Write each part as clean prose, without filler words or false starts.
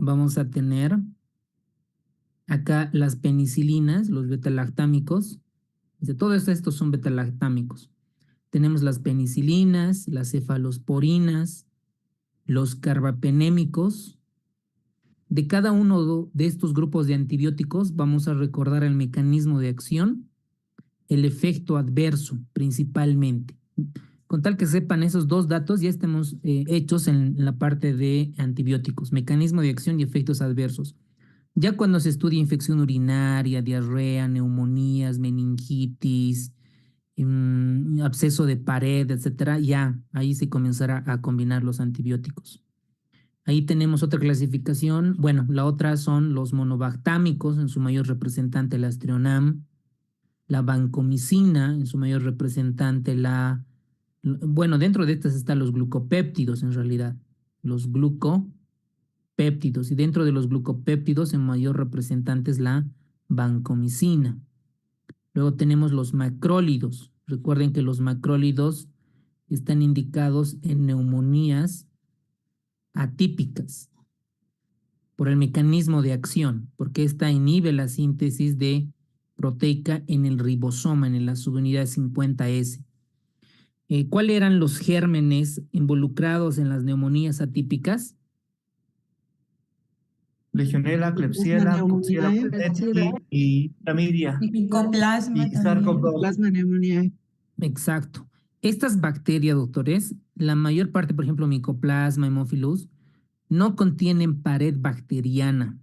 vamos a tener acá las penicilinas, los betalactámicos. Todos estos son betalactámicos. Tenemos las penicilinas, las cefalosporinas, los carbapenémicos. De cada uno de estos grupos de antibióticos vamos a recordar el mecanismo de acción, el efecto adverso principalmente. Con tal que sepan esos dos datos, ya estemos hechos en la parte de antibióticos, mecanismo de acción y efectos adversos. Ya cuando se estudia infección urinaria, diarrea, neumonías, meningitis, absceso de pared, etcétera, ya ahí se comenzará a combinar los antibióticos. Ahí tenemos otra clasificación. Bueno, la otra son los monobactámicos, en su mayor representante la Astrionam, la vancomicina, en su mayor representante bueno, dentro de estas están los glucopéptidos en realidad, los glucopéptidos, y dentro de los glucopéptidos en mayor representante es la vancomicina. Luego tenemos los macrólidos. Recuerden que los macrólidos están indicados en neumonías atípicas por el mecanismo de acción, porque esta inhibe la síntesis de proteica en el ribosoma, en la subunidad 50S. ¿Cuáles eran los gérmenes involucrados en las neumonías atípicas? Legionela, Klebsiella, Coxiella pneumoniae y Chlamydia. Micoplasma Y Sarcoplasma pneumoniae. Exacto. Estas bacterias, doctores, la mayor parte, por ejemplo, Mycoplasma, Haemophilus, no contienen pared bacteriana,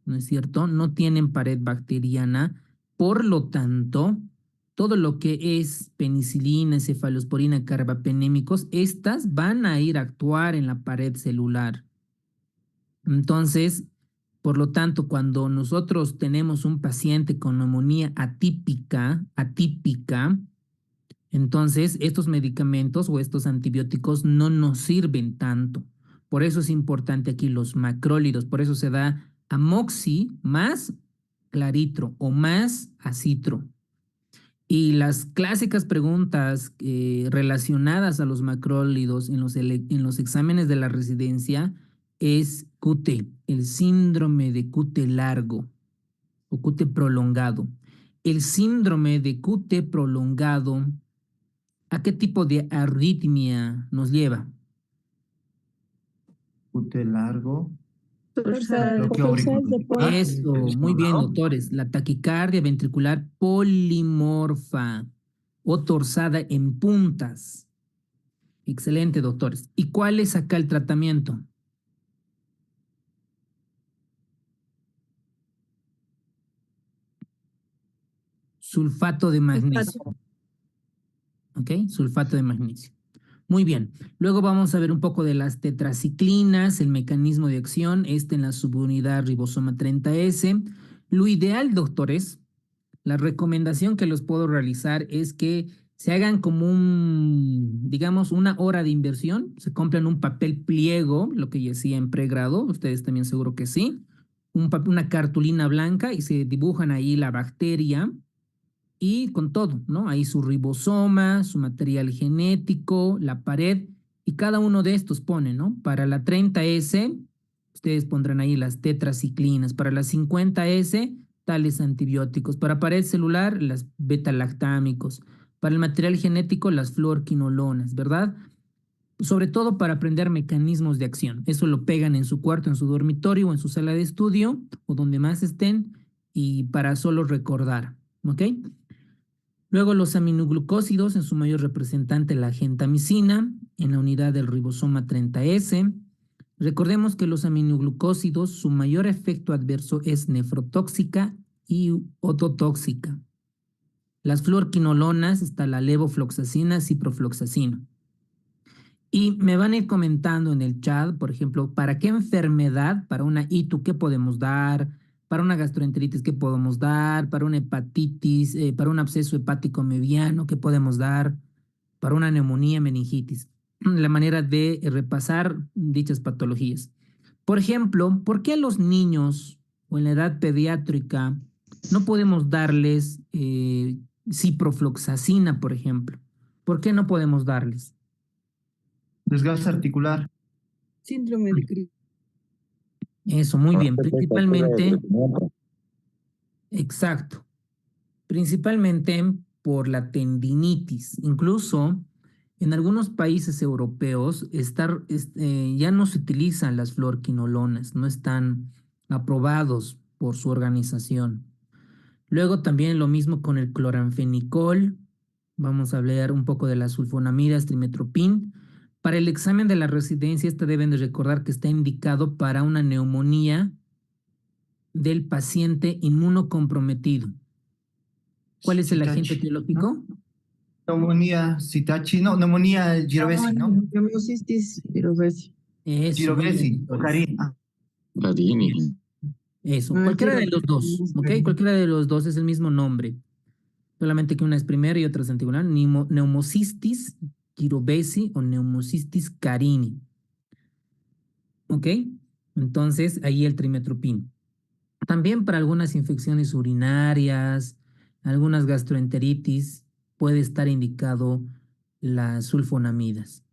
¿no es cierto? No tienen pared bacteriana, por lo tanto, todo lo que es penicilina, cefalosporina, carbapenémicos, estas van a ir a actuar en la pared celular. Entonces, por lo tanto, cuando nosotros tenemos un paciente con neumonía atípica, entonces estos medicamentos o estos antibióticos no nos sirven tanto. Por eso es importante aquí los macrólidos, por eso se da amoxi más claritro o más acitro. Y las clásicas preguntas relacionadas a los macrólidos en los exámenes de la residencia es QT, el síndrome de QT largo o QT prolongado. El síndrome de QT prolongado, ¿a qué tipo de arritmia nos lleva? QT largo. Eso, muy bien, doctores. La taquicardia ventricular polimorfa o torsada en puntas. Excelente, doctores. ¿Y cuál es acá el tratamiento? Sulfato de magnesio. ¿Ok? Sulfato de magnesio. Muy bien. Luego vamos a ver un poco de las tetraciclinas, el mecanismo de acción, en la subunidad ribosoma 30S. Lo ideal, doctores, la recomendación que les puedo realizar es que se hagan como digamos, una hora de inversión, se compran un papel pliego, lo que ya hacía en pregrado, ustedes también seguro que sí, una cartulina blanca y se dibujan ahí la bacteria y con todo, ¿no? Ahí su ribosoma, su material genético, la pared, y cada uno de estos pone, ¿no? Para la 30S, ustedes pondrán ahí las tetraciclinas, para la 50S, tales antibióticos, para pared celular, las betalactámicos, para el material genético, las fluorquinolonas, ¿verdad? Sobre todo para aprender mecanismos de acción. Eso lo pegan en su cuarto, en su dormitorio o en su sala de estudio o donde más estén y para solo recordar, ¿ok? Luego los aminoglucósidos, en su mayor representante la gentamicina, en la unidad del ribosoma 30S. Recordemos que los aminoglucósidos, su mayor efecto adverso es nefrotóxica y ototóxica. Las fluorquinolonas, está la levofloxacina, ciprofloxacina. Y me van a ir comentando en el chat, por ejemplo, ¿para qué enfermedad, para una ITU, qué podemos dar? Para una gastroenteritis, ¿qué podemos dar? Para una hepatitis, para un absceso hepático mediano, ¿qué podemos dar? Para una neumonía, meningitis. La manera de repasar dichas patologías. Por ejemplo, ¿por qué a los niños o en la edad pediátrica no podemos darles ciprofloxacina, por ejemplo? ¿Por qué no podemos darles? Desgaste articular. Síndrome de Cristo. Eso, muy bien. Aparte, pues, factura de Principalmente, crecimiento. exacto, principalmente por la tendinitis. Incluso en algunos países europeos ya no se utilizan las fluoroquinolonas, no están aprobados por su organización. Luego también lo mismo con el cloranfenicol. Vamos a hablar un poco de las sulfonamidas, trimetopin. Para el examen de la residencia, deben de recordar que está indicado para una neumonía del paciente inmunocomprometido. ¿Cuál es el agente Citachi, etiológico? ¿no? Neumonía Citachi, no, neumonía Girovesi, ¿no? Neumocystis girovesi. Eso, muy bien, Girovesi, doctores. Karin. Carini. Eso, Ah, cualquiera de los girovesi. dos, ¿ok? Cualquiera de los dos es el mismo nombre. Solamente que una es primero y otra es anticular. Neumocystis girovesi o neumocystis carini. ¿Ok? Entonces, ahí el trimetopin. También para algunas infecciones urinarias, algunas gastroenteritis, puede estar indicado las sulfonamidas.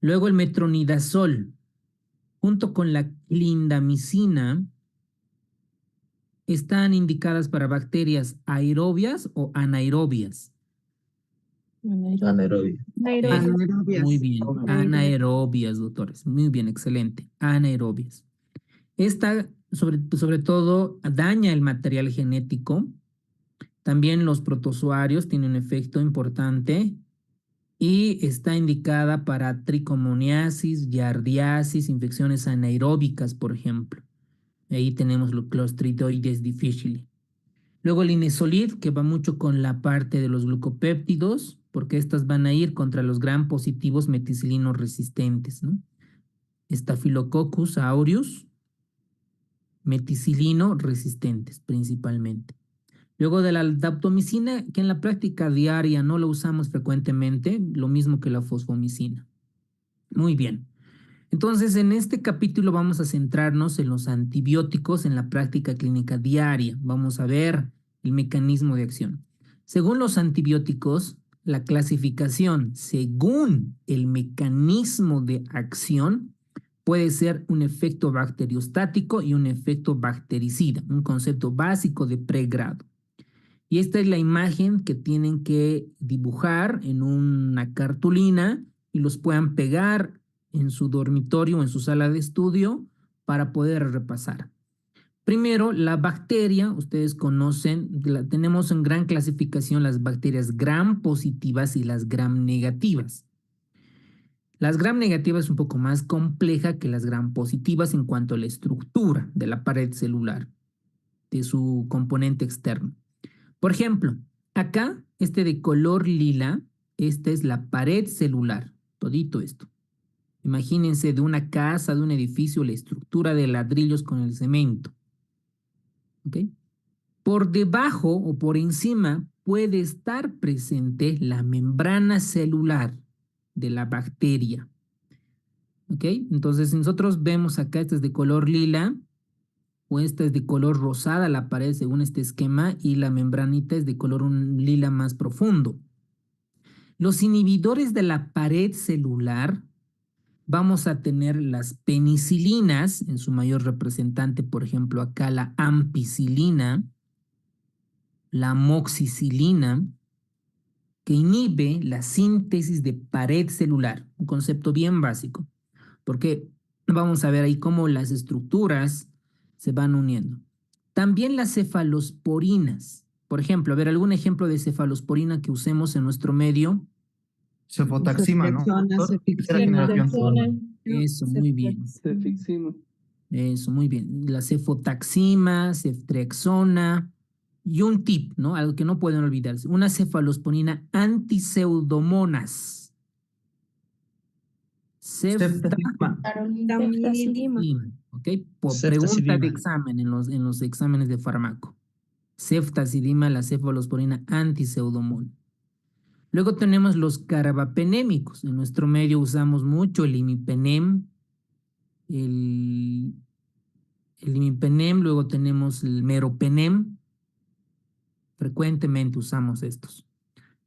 Luego el metronidazol, junto con la clindamicina, están indicadas para bacterias aerobias o anaerobias. Anaerobia. Anaerobias. Muy bien, anaerobias, doctores. Muy bien, excelente. Anaerobias. Esta, sobre todo, daña el material genético. También los protozoarios tienen un efecto importante y está indicada para tricomoniasis, giardiasis, infecciones anaeróbicas, por ejemplo. Ahí tenemos los Clostridoides difficile. Luego el inesolid, que va mucho con la parte de los glucopéptidos, porque estas van a ir contra los gram positivos meticilinos resistentes, ¿no? Staphylococcus aureus, meticilino resistentes principalmente. Luego de la daptomicina, que en la práctica diaria no la usamos frecuentemente, lo mismo que la fosfomicina. Muy bien. Entonces, en este capítulo vamos a centrarnos en los antibióticos en la práctica clínica diaria. Vamos a ver el mecanismo de acción. Según los antibióticos, la clasificación según el mecanismo de acción puede ser un efecto bacteriostático y un efecto bactericida, un concepto básico de pregrado. Y esta es la imagen que tienen que dibujar en una cartulina y los puedan pegar en su dormitorio o en su sala de estudio para poder repasar. Primero, la bacteria, ustedes conocen, tenemos en gran clasificación las bacterias gram positivas y las gram negativas. Las gram negativas es un poco más compleja que las gram positivas en cuanto a la estructura de la pared celular, de su componente externo. Por ejemplo, acá, de color lila, esta es la pared celular, todito esto. Imagínense de una casa, de un edificio, la estructura de ladrillos con el cemento. ¿Ok? Por debajo o por encima puede estar presente la membrana celular de la bacteria. ¿Ok? Entonces, si nosotros vemos acá, esta es de color lila, o esta es de color rosada la pared según este esquema y la membranita es de color un lila más profundo. Los inhibidores de la pared celular, vamos a tener las penicilinas, en su mayor representante, por ejemplo, acá la ampicilina, la amoxicilina, que inhibe la síntesis de pared celular, un concepto bien básico, porque vamos a ver ahí cómo las estructuras se van uniendo. También las cefalosporinas. Por ejemplo, a ver, algún ejemplo de cefalosporina que usemos en nuestro medio. Cefotaxima, ¿no? Tercera generación. Eso, muy bien. Eso, muy bien. La cefotaxima, ceftriaxona y un tip, ¿no? Algo que no pueden olvidarse. Una cefalosporina antiseudomonas. Ceftazidima. ¿Ok? Por pregunta de examen en los exámenes de fármaco. Ceftazidima, la cefalosporina antiseudomona. Luego tenemos los carbapenémicos. En nuestro medio usamos mucho el imipenem, el imipenem, luego tenemos el meropenem. Frecuentemente usamos estos.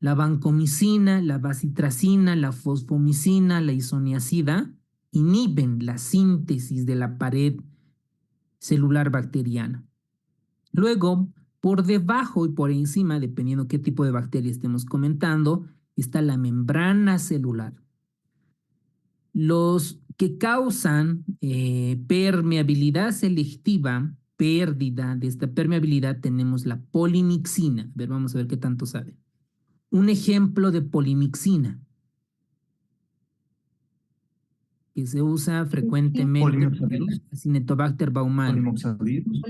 La vancomicina, la bacitracina, la fosfomicina, la isoniazida inhiben la síntesis de la pared celular bacteriana. Luego, por debajo y por encima, dependiendo qué tipo de bacteria estemos comentando, está la membrana celular. Los que causan permeabilidad selectiva, pérdida de esta permeabilidad, tenemos la polimixina. A ver, vamos a ver qué tanto sabe. Un ejemplo de polimixina que se usa frecuentemente para el Acinetobacter baumannii. Polimoxavirus.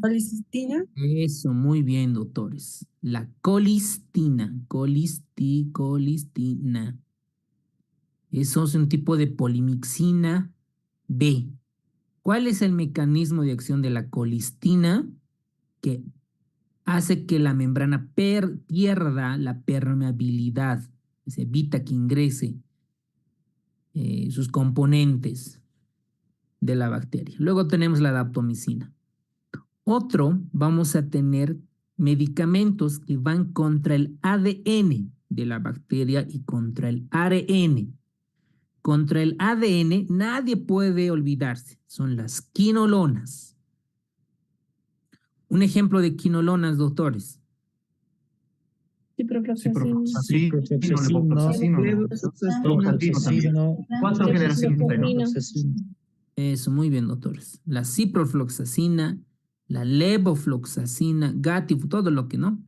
Policistina. Eso, muy bien, doctores. La colistina, colistina. Eso es un tipo de polimixina B. ¿Cuál es el mecanismo de acción de la colistina? Que hace que la membrana pierda la permeabilidad, se evita que ingrese sus componentes de la bacteria. Luego tenemos la daptomicina. Otro, vamos a tener medicamentos que van contra el ADN de la bacteria y contra el ARN. Contra el ADN nadie puede olvidarse, son las quinolonas. Un ejemplo de quinolonas, doctores. Ciprofloxacino, Levofloxacino. Cuatro generaciones. Eso, muy bien, doctores. La ciprofloxacina, la levofloxacina, gatif, todo lo que no,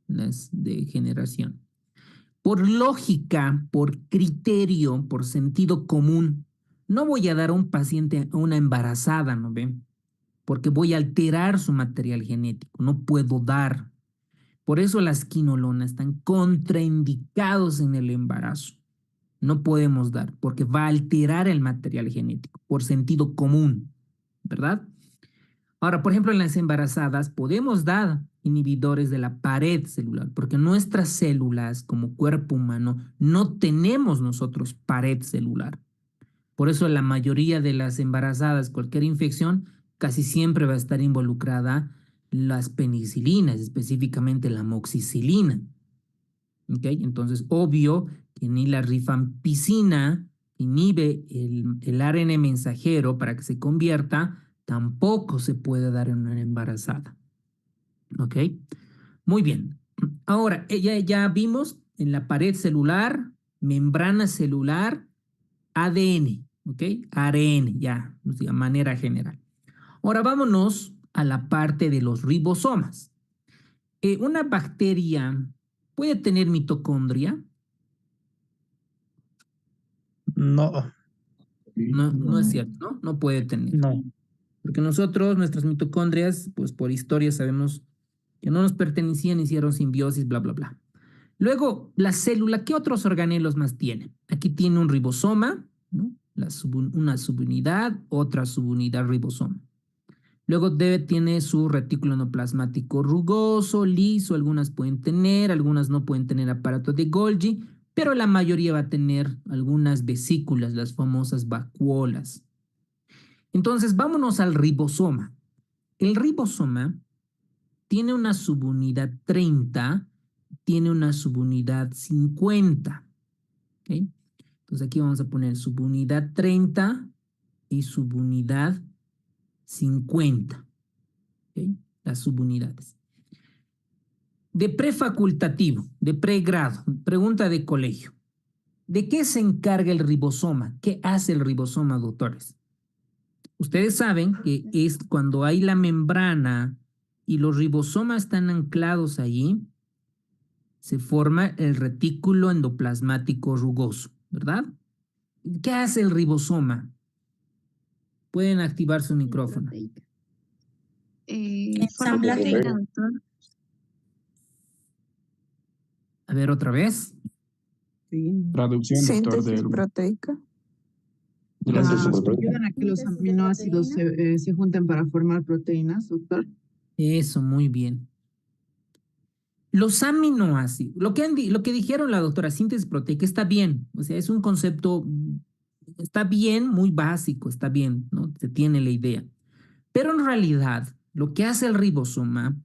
las de generación. Por lógica, por criterio, por sentido común, no voy a dar a un paciente, a una embarazada, ¿no ven? Porque voy a alterar su material genético, no puedo dar. Por eso las quinolonas están contraindicados en el embarazo. No podemos dar, porque va a alterar el material genético, por sentido común, ¿verdad? Ahora, por ejemplo, en las embarazadas podemos dar inhibidores de la pared celular, porque nuestras células como cuerpo humano no tenemos nosotros pared celular. Por eso la mayoría de las embarazadas, cualquier infección, casi siempre va a estar involucrada las penicilinas, específicamente la amoxicilina. ¿Ok? Entonces, obvio que ni la rifampicina inhibe el ARN mensajero para que se convierta, tampoco se puede dar en una embarazada. ¿Ok? Muy bien. Ahora, ya vimos en la pared celular, membrana celular, ADN, ¿ok? ARN, ya, de manera general. Ahora vámonos a la parte de los ribosomas. Una bacteria puede tener mitocondria. No, No es cierto, ¿no? No puede tener. no. Porque nosotros, nuestras mitocondrias, pues por historia sabemos que no nos pertenecían, hicieron simbiosis, bla, bla, bla. Luego, la célula, ¿qué otros organelos más tiene? Aquí tiene un ribosoma, ¿no? Una subunidad, otra subunidad ribosoma. Luego tiene su retículo endoplasmático rugoso, liso, algunas pueden tener, algunas no pueden tener aparato de Golgi, pero la mayoría va a tener algunas vesículas, las famosas vacuolas. Entonces, vámonos al ribosoma. El ribosoma tiene una subunidad 30, tiene una subunidad 50. ¿Okay? Entonces, aquí vamos a poner subunidad 30 y subunidad 50. ¿Okay? Las subunidades. De prefacultativo, de pregrado, pregunta de colegio. ¿De qué se encarga el ribosoma? ¿Qué hace el ribosoma, doctores? Ustedes saben que es cuando hay la membrana y los ribosomas están anclados allí, se forma el retículo endoplasmático rugoso, ¿verdad? ¿Qué hace el ribosoma? Pueden activar su micrófono. Ensamblaje. A ver, otra vez. Sí. Traducción, doctor, Síntesis del... proteica. Ayudan a que los aminoácidos se junten para formar proteínas, doctor. Eso, muy bien. Los aminoácidos, lo que dijeron la doctora, síntesis proteica, está bien. O sea, es un concepto, está bien, muy básico, está bien, ¿no? Se tiene la idea. Pero en realidad, lo que hace el ribosoma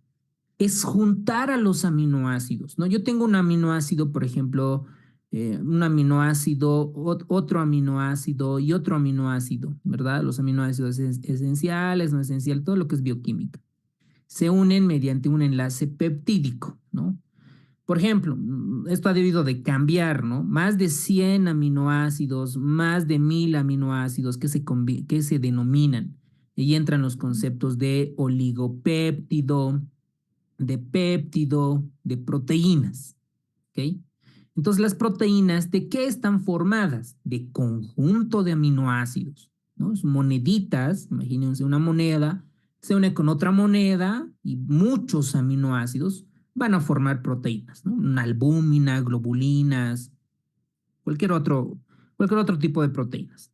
es juntar a los aminoácidos, ¿no? Yo tengo un aminoácido, por ejemplo, un aminoácido, otro aminoácido y otro aminoácido, ¿verdad? Los aminoácidos esenciales, no esencial, todo lo que es bioquímica. Se unen mediante un enlace peptídico, ¿no? Por ejemplo, esto ha debido de cambiar, ¿no? Más de 100 aminoácidos, más de 1000 aminoácidos que se denominan. Y entran los conceptos de oligopéptido, de péptido, de proteínas, ¿ok? Entonces, las proteínas, ¿de qué están formadas? De conjunto de aminoácidos, ¿no? Son moneditas, imagínense una moneda, se une con otra moneda y muchos aminoácidos van a formar proteínas, ¿no? Una albúmina, globulinas, cualquier otro tipo de proteínas.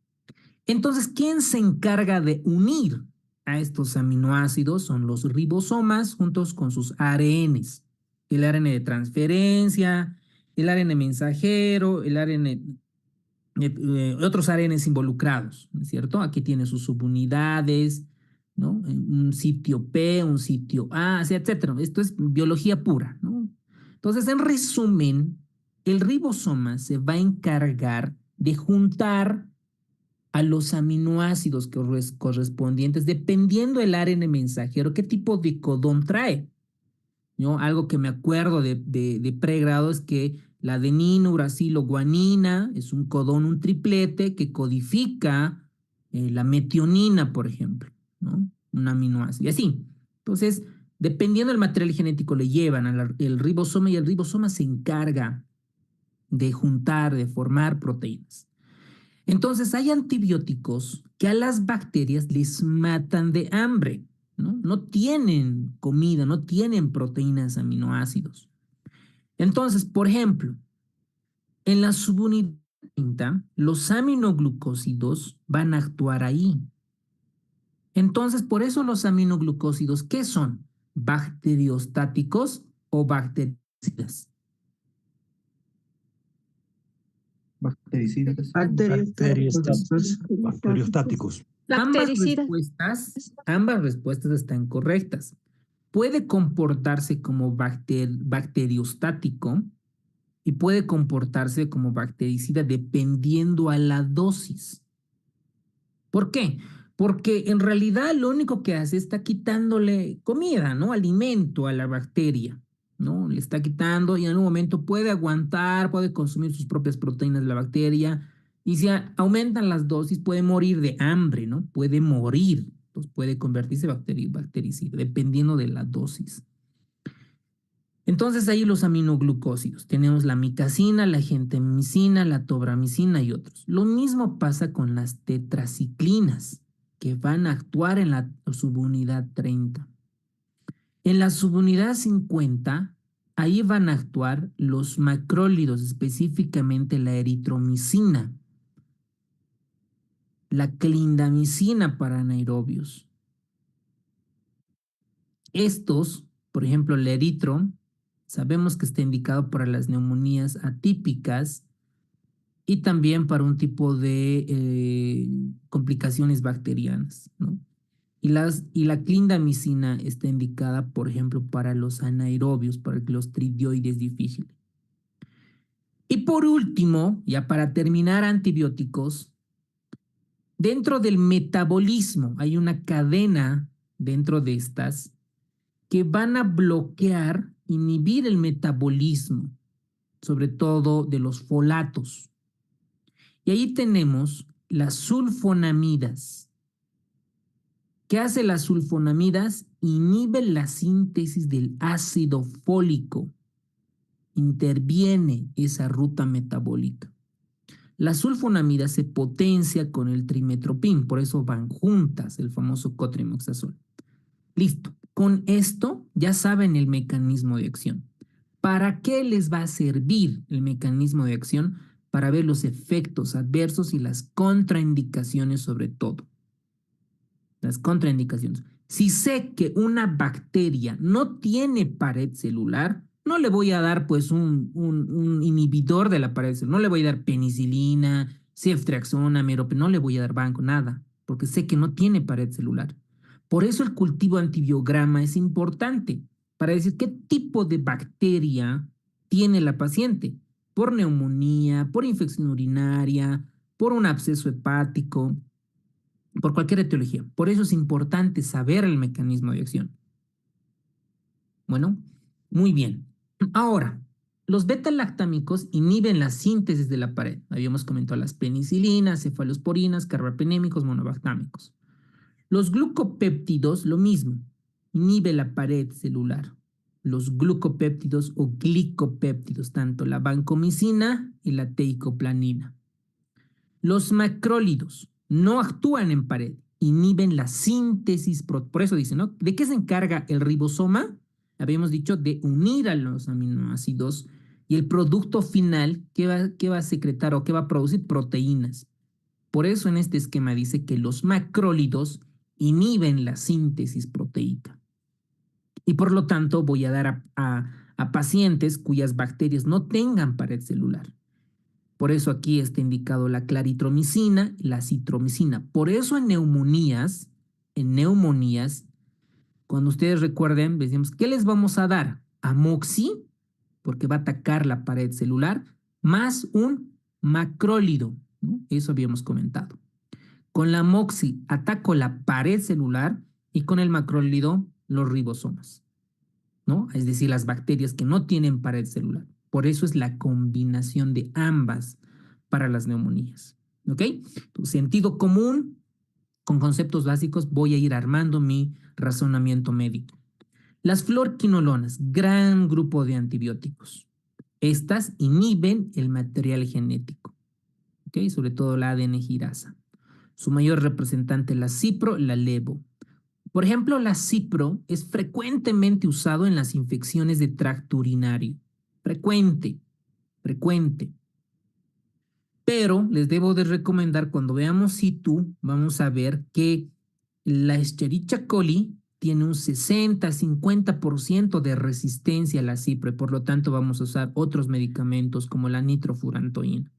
Entonces, ¿quién se encarga de unir a estos aminoácidos? Son los ribosomas juntos con sus ARNs. El ARN de transferencia, el ARN mensajero, el ARN, otros ARNs involucrados, ¿no es cierto? Aquí tiene sus subunidades, ¿no? Un sitio P, un sitio A, etcétera. Esto es biología pura, ¿no? Entonces, en resumen, el ribosoma se va a encargar de juntar a los aminoácidos correspondientes, dependiendo del ARN mensajero, qué tipo de codón trae, ¿no? Algo que me acuerdo de pregrado es que la adenina, uracilo, guanina es un codón, un triplete que codifica la metionina, por ejemplo, ¿no? Un aminoácido, y así. Entonces, dependiendo del material genético, le llevan el ribosoma y el ribosoma se encarga de juntar, de formar proteínas. Entonces, hay antibióticos que a las bacterias les matan de hambre, ¿no? No tienen comida, no tienen proteínas, aminoácidos. Entonces, por ejemplo, en la subunidad 30, los aminoglucósidos van a actuar ahí. Entonces, por eso los aminoglucósidos, ¿qué son? ¿Bacteriostáticos o bactericidas? Bactericidas. Bacteriostáticos. Bacteriostáticos. Ambas respuestas están correctas. Puede comportarse como bacteriostático y puede comportarse como bactericida dependiendo a la dosis. ¿Por qué? Porque en realidad lo único que hace está quitándole comida, ¿no? Alimento a la bacteria, ¿no? Le está quitando y en un momento puede aguantar, puede consumir sus propias proteínas de la bacteria y si aumentan las dosis puede morir de hambre, ¿no? Puede morir, pues puede convertirse en bactericida dependiendo de la dosis. Entonces ahí los aminoglucósidos, tenemos la micacina, la gentamicina, la tobramicina y otros. Lo mismo pasa con las tetraciclinas, que van a actuar en la subunidad 30. En la subunidad 50, ahí van a actuar los macrólidos, específicamente la eritromicina, la clindamicina para anaerobios. Estos, por ejemplo, el eritro, sabemos que está indicado para las neumonías atípicas y también para un tipo de complicaciones bacterianas, ¿no? Y la clindamicina está indicada, por ejemplo, para los anaerobios, para el clostridioides difícil. Y por último, ya para terminar, antibióticos. Dentro del metabolismo hay una cadena dentro de estas que van a bloquear, inhibir el metabolismo, sobre todo de los folatos. Y ahí tenemos las sulfonamidas. ¿Qué hace las sulfonamidas? Inhibe la síntesis del ácido fólico. Interviene esa ruta metabólica. La sulfonamida se potencia con el trimetropin, por eso van juntas, el famoso cotrimoxazol. Listo. Con esto ya saben el mecanismo de acción. ¿Para qué les va a servir el mecanismo de acción? Para ver los efectos adversos y las contraindicaciones sobre todo. Las contraindicaciones. Si sé que una bacteria no tiene pared celular, no le voy a dar pues un inhibidor de la pared celular. No le voy a dar penicilina, ceftriaxona, meropenem, no le voy a dar banco, nada, porque sé que no tiene pared celular. Por eso el cultivo antibiograma es importante, para decir qué tipo de bacteria tiene la paciente. por neumonía, por infección urinaria, por un absceso hepático, por cualquier etiología. Por eso es importante saber el mecanismo de acción. Bueno, muy bien. Ahora, los beta-lactámicos inhiben la síntesis de la pared. Habíamos comentado las penicilinas, cefalosporinas, carbapenémicos, monobactámicos. Los glucopéptidos, lo mismo, inhibe la pared celular. Los glucopéptidos o glicopéptidos, tanto la vancomicina y la teicoplanina. Los macrólidos no actúan en pared, inhiben la síntesis, por eso dicen, ¿no? ¿De qué se encarga el ribosoma? Habíamos dicho de unir a los aminoácidos y el producto final, ¿qué va a secretar o qué va a producir? Proteínas. Por eso en este esquema dice que los macrólidos inhiben la síntesis proteica. Y por lo tanto voy a dar a pacientes cuyas bacterias no tengan pared celular. Por eso aquí está indicado la claritromicina y la citromicina. Por eso en neumonías, cuando ustedes recuerden, decimos, ¿qué les vamos a dar? Amoxi, porque va a atacar la pared celular, más un macrólido, ¿no? Eso habíamos comentado. Con la amoxi ataco la pared celular y con el macrólido los ribosomas, ¿no? Es decir, las bacterias que no tienen pared celular. Por eso es la combinación de ambas para las neumonías, ¿ok? Sentido común, con conceptos básicos, voy a ir armando mi razonamiento médico. Las fluorquinolonas, gran grupo de antibióticos. Estas inhiben el material genético, ¿ok? Sobre todo la ADN girasa. Su mayor representante, la cipro, la levo. Por ejemplo, la cipro es frecuentemente usado en las infecciones de tracto urinario. Frecuente. Pero les debo de recomendar, cuando veamos situ, vamos a ver que la Escherichia coli tiene un 60-50% de resistencia a la cipro y por lo tanto vamos a usar otros medicamentos como la nitrofurantoína.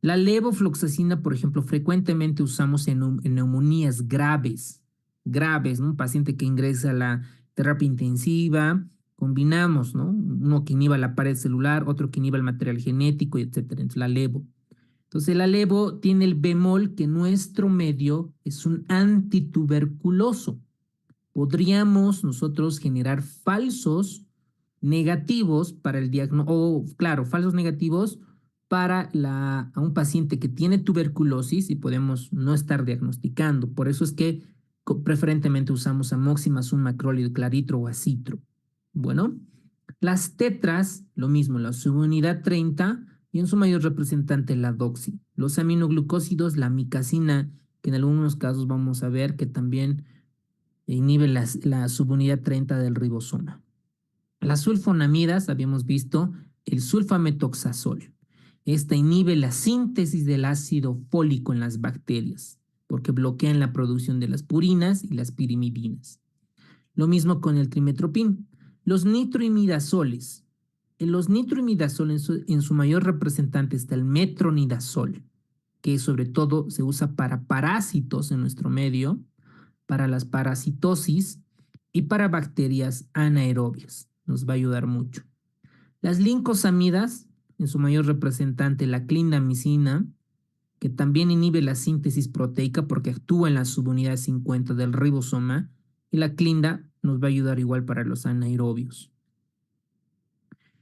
La levofloxacina, por ejemplo, frecuentemente usamos en neumonías graves, ¿no? Un paciente que ingresa a la terapia intensiva, combinamos, ¿no? Uno que inhiba la pared celular, otro que inhiba el material genético, etcétera. Entonces, la levo. Entonces, la levo tiene el bemol que nuestro medio es un antituberculoso. Podríamos nosotros generar falsos negativos para el diagnóstico, claro, falsos negativos para a un paciente que tiene tuberculosis y podemos no estar diagnosticando. Por eso es que preferentemente usamos amoxicilina, un macrólido, claritro o acitro. Bueno, las tetras, lo mismo, la subunidad 30 y en su mayor representante la doxi. Los aminoglucósidos, la micacina, que en algunos casos vamos a ver que también inhibe la subunidad 30 del ribosoma. Las sulfonamidas, habíamos visto el sulfametoxazol. Esta inhibe la síntesis del ácido fólico en las bacterias, porque bloquean la producción de las purinas y las pirimidinas. Lo mismo con el trimetoprim. Los nitroimidazoles. En los nitroimidazoles, en su mayor representante está el metronidazol, que sobre todo se usa para parásitos en nuestro medio, para las parasitosis y para bacterias anaerobias. Nos va a ayudar mucho. Las lincosamidas, en su mayor representante la clindamicina, que también inhibe la síntesis proteica porque actúa en la subunidad 50 del ribosoma, y la clinda nos va a ayudar igual para los anaerobios.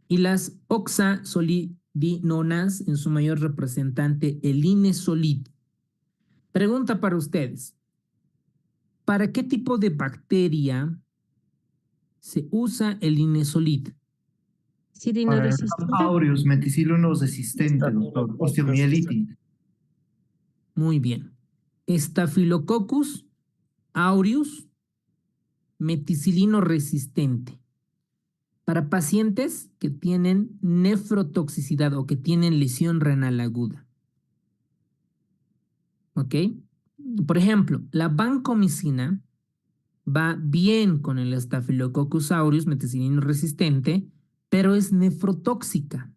Y las oxazolidinonas, en su mayor representante el inesolid. Pregunta para ustedes. ¿Para qué tipo de bacteria se usa el inesolid? Cirino resistente. Aureus, meticilino resistente, doctor. Osteomielitis. Muy bien. Staphylococcus aureus, meticilino resistente. Para pacientes que tienen nefrotoxicidad o que tienen lesión renal aguda. ¿Ok? Por ejemplo, la vancomicina va bien con el Staphylococcus aureus, meticilino resistente, pero es nefrotóxica.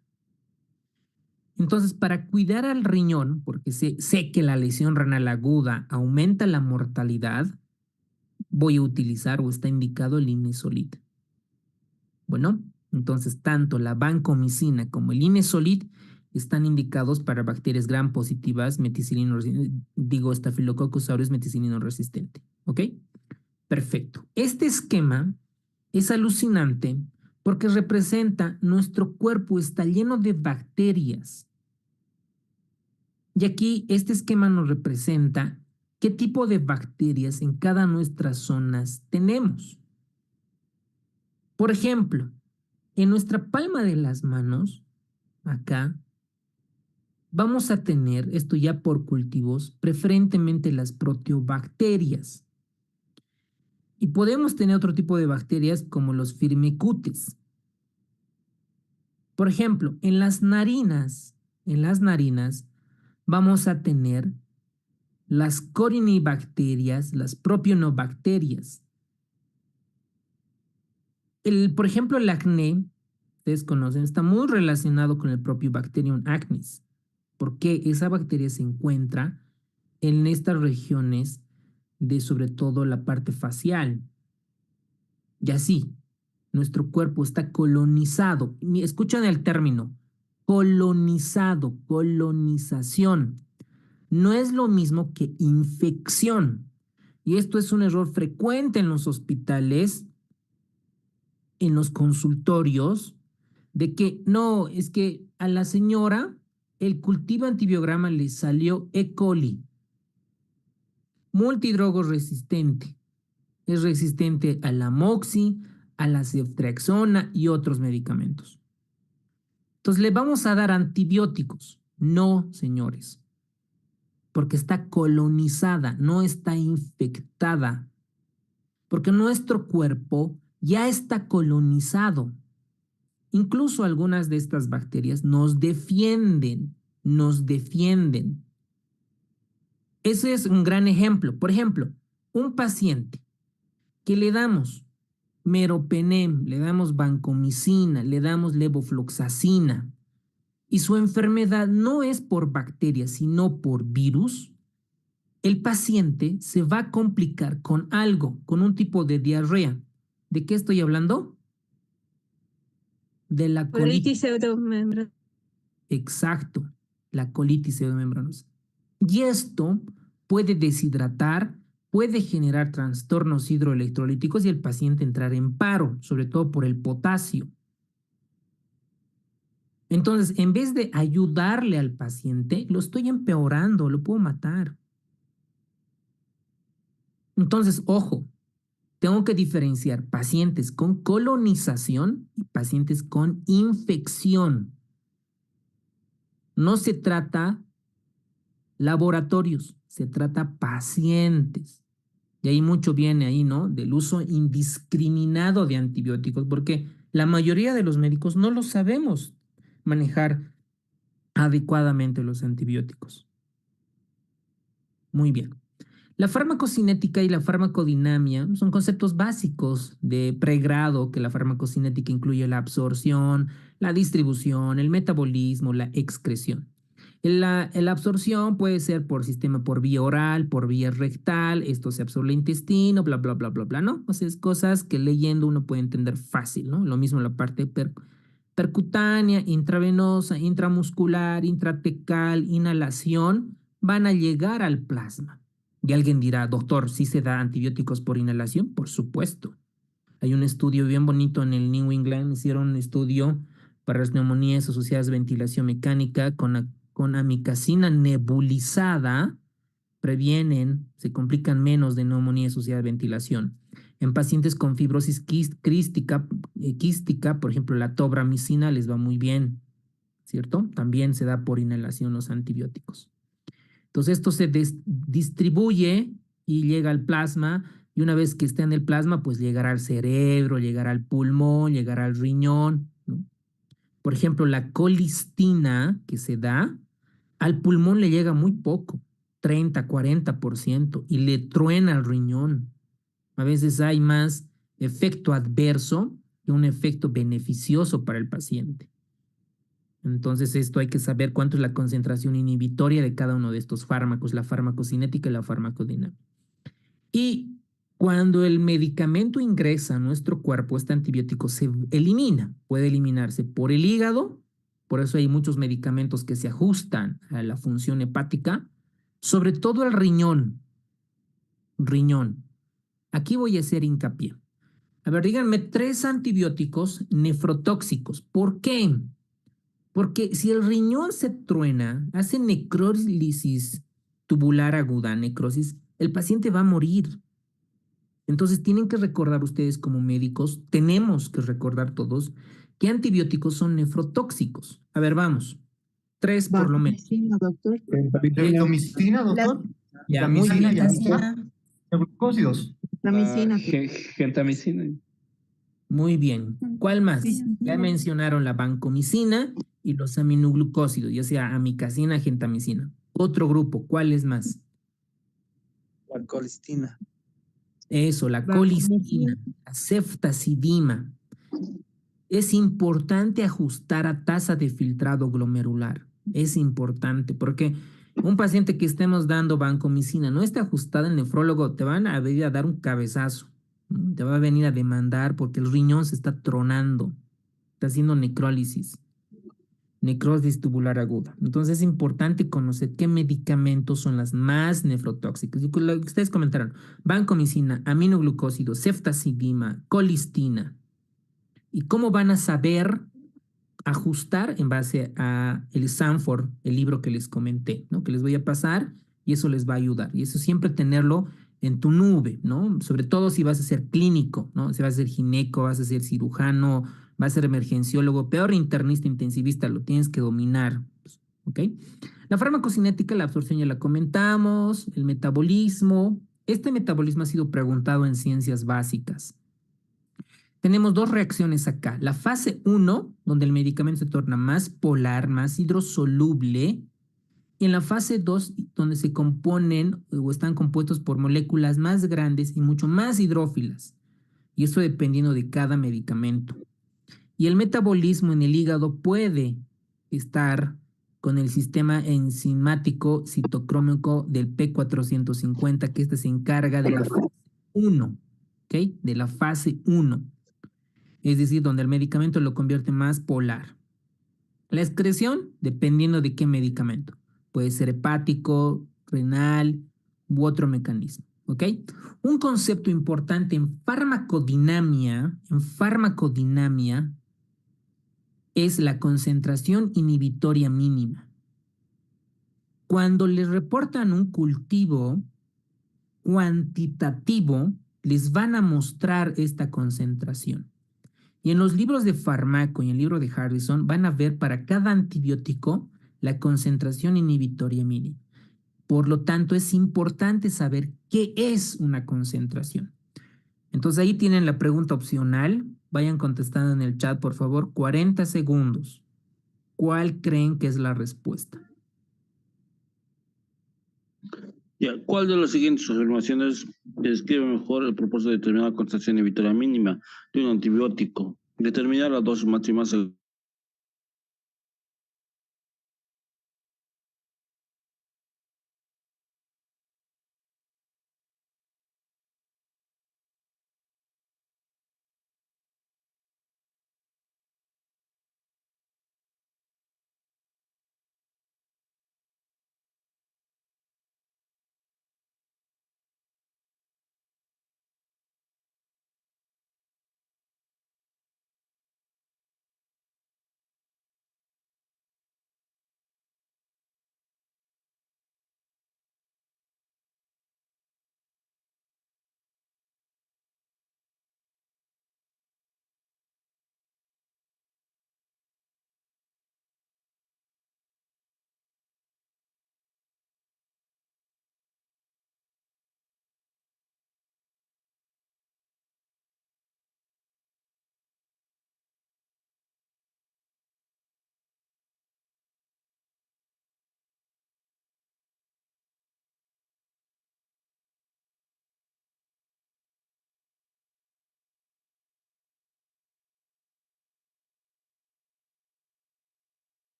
Entonces, para cuidar al riñón, porque sé que la lesión renal aguda aumenta la mortalidad, voy a utilizar o está indicado el inesolid. Bueno, Entonces, tanto la vancomicina como el Inesolid están indicados para bacterias gram positivas, Staphylococcus aureus meticilino resistente. ¿Ok? Perfecto. Este esquema es alucinante porque representa nuestro cuerpo está lleno de bacterias. Y aquí este esquema nos representa qué tipo de bacterias en cada nuestras zonas tenemos. Por ejemplo, en nuestra palma de las manos, acá, vamos a tener, esto ya por cultivos, preferentemente las proteobacterias. Y podemos tener otro tipo de bacterias como los firmicutes. Por ejemplo, en las narinas vamos a tener las corinibacterias, las propionobacterias. Por ejemplo, el acné, ustedes conocen, está muy relacionado con el Propionibacterium acnes, porque esa bacteria se encuentra en estas regiones de sobre todo la parte facial. Y así, nuestro cuerpo está colonizado. Escuchan el término, colonizado, colonización. No es lo mismo que infección. Y esto es un error frecuente en los hospitales, en los consultorios, de que no, es que a la señora el cultivo antibiograma le salió E. coli, multidrogo resistente. Es resistente a la moxi, a la ceftriaxona y otros medicamentos. Entonces, ¿le vamos a dar antibióticos? No, señores, porque está colonizada, no está infectada, porque nuestro cuerpo ya está colonizado. Incluso algunas de estas bacterias nos defienden, nos defienden. Ese es un gran ejemplo. Por ejemplo, un paciente que le damos meropenem, le damos vancomicina, le damos levofloxacina, y su enfermedad no es por bacterias, sino por virus, el paciente se va a complicar con algo, con un tipo de diarrea. ¿De qué estoy hablando? De la colitis. Pseudomembranosa. Exacto, la colitis pseudomembranosa. Y esto puede deshidratar, puede generar trastornos hidroelectrolíticos y el paciente entrar en paro, sobre todo por el potasio. Entonces, en vez de ayudarle al paciente, lo estoy empeorando, lo puedo matar. Entonces, ojo, tengo que diferenciar pacientes con colonización y pacientes con infección. No se trata laboratorios, se trata pacientes. Y ahí mucho viene ahí, ¿no? Del uso indiscriminado de antibióticos, porque la mayoría de los médicos no lo sabemos manejar adecuadamente los antibióticos. Muy bien. La farmacocinética y la farmacodinamia son conceptos básicos de pregrado, que la farmacocinética incluye la absorción, la distribución, el metabolismo, la excreción. La absorción puede ser por sistema, por vía oral, por vía rectal, esto se absorbe el intestino, bla, bla, bla, bla, bla, ¿no? O sea, es cosas que leyendo uno puede entender fácil, ¿no? Lo mismo la parte percutánea, intravenosa, intramuscular, intratecal, inhalación, van a llegar al plasma. Y alguien dirá, doctor, ¿sí se da antibióticos por inhalación? Por supuesto. Hay un estudio bien bonito en el New England, hicieron un estudio para las neumonías asociadas a ventilación mecánica con amicacina nebulizada, previenen, se complican menos de neumonía asociada a ventilación. En pacientes con fibrosis quística, por ejemplo, la tobramicina les va muy bien, ¿cierto? También se da por inhalación los antibióticos. Entonces esto se distribuye y llega al plasma, y una vez que esté en el plasma, pues llegará al cerebro, llegará al pulmón, llegará al riñón, ¿no? Por ejemplo, la colistina que se da, al pulmón le llega muy poco, 30, 40%, y le truena al riñón. A veces hay más efecto adverso que un efecto beneficioso para el paciente. Entonces, esto hay que saber cuánto es la concentración inhibitoria de cada uno de estos fármacos, la farmacocinética y la farmacodinámica. Y Cuando el medicamento ingresa a nuestro cuerpo, este antibiótico se elimina, puede eliminarse por el hígado, por eso hay muchos medicamentos que se ajustan a la función hepática, sobre todo el riñón. Riñón. Aquí voy a hacer hincapié. A ver, díganme 3 antibióticos nefrotóxicos. ¿Por qué? Porque si el riñón se truena, hace necrólisis tubular aguda, necrosis, el paciente va a morir. Entonces tienen que recordar ustedes como médicos, tenemos que recordar todos, que antibióticos son nefrotóxicos. A ver, vamos. 3 por lo menos. Vancomicina, doctor. Gentamicina, doctor. Ya, muy Gentamicina bien. y glucósidos. Vancomicina. Gentamicina. Muy bien. ¿Cuál más? Ya mencionaron la vancomicina y los aminoglucósidos, ya sea amicacina, gentamicina. Otro grupo, ¿cuál es más? La colistina. Eso, la Vancomicina. colistina, la ceftazidima. Es importante ajustar a tasa de filtrado glomerular. Es importante porque un paciente que estemos dando vancomicina no está ajustada, el nefrólogo te van a venir a dar un cabezazo. Te va a venir a demandar porque el riñón se está tronando, está haciendo necrosis tubular aguda. Entonces es importante conocer qué medicamentos son las más nefrotóxicas. Y lo que ustedes comentaron, vancomicina, aminoglucósido, ceftazidima, colistina. ¿Y cómo van a saber ajustar en base a el Sanford, el libro que les comenté, ¿no? Que les voy a pasar y eso les va a ayudar. Y eso siempre tenerlo en tu nube, ¿no? Sobre todo si vas a ser clínico, ¿no? Si vas a ser gineco, vas a ser cirujano, vas a ser emergenciólogo, peor internista, intensivista, lo tienes que dominar, ¿ok? La farmacocinética, la absorción ya la comentamos, el metabolismo. Este metabolismo ha sido preguntado en ciencias básicas. Tenemos 2 reacciones acá. La fase 1, donde el medicamento se torna más polar, más hidrosoluble. Y en la fase 2, donde se componen o están compuestos por moléculas más grandes y mucho más hidrófilas. Y eso dependiendo de cada medicamento. Y el metabolismo en el hígado puede estar con el sistema enzimático citocrómico del P450, que este se encarga de la fase 1, ¿ok? De la fase 1. Es decir, donde el medicamento lo convierte más polar. La excreción, dependiendo de qué medicamento. Puede ser hepático, renal u otro mecanismo. ¿Ok? Un concepto importante en farmacodinamia es la concentración inhibitoria mínima. Cuando les reportan un cultivo cuantitativo, les van a mostrar esta concentración. Y en los libros de farmaco y en el libro de Harrison van a ver para cada antibiótico la concentración inhibitoria mínima. Por lo tanto, es importante saber qué es una concentración. Entonces ahí tienen la pregunta opcional. Vayan contestando en el chat, por favor. 40 segundos. ¿Cuál creen que es la respuesta? Ya, ¿cuál de las siguientes afirmaciones describe mejor el propósito de determinar la concentración inhibitoria mínima de un antibiótico? Determinar la dosis máxima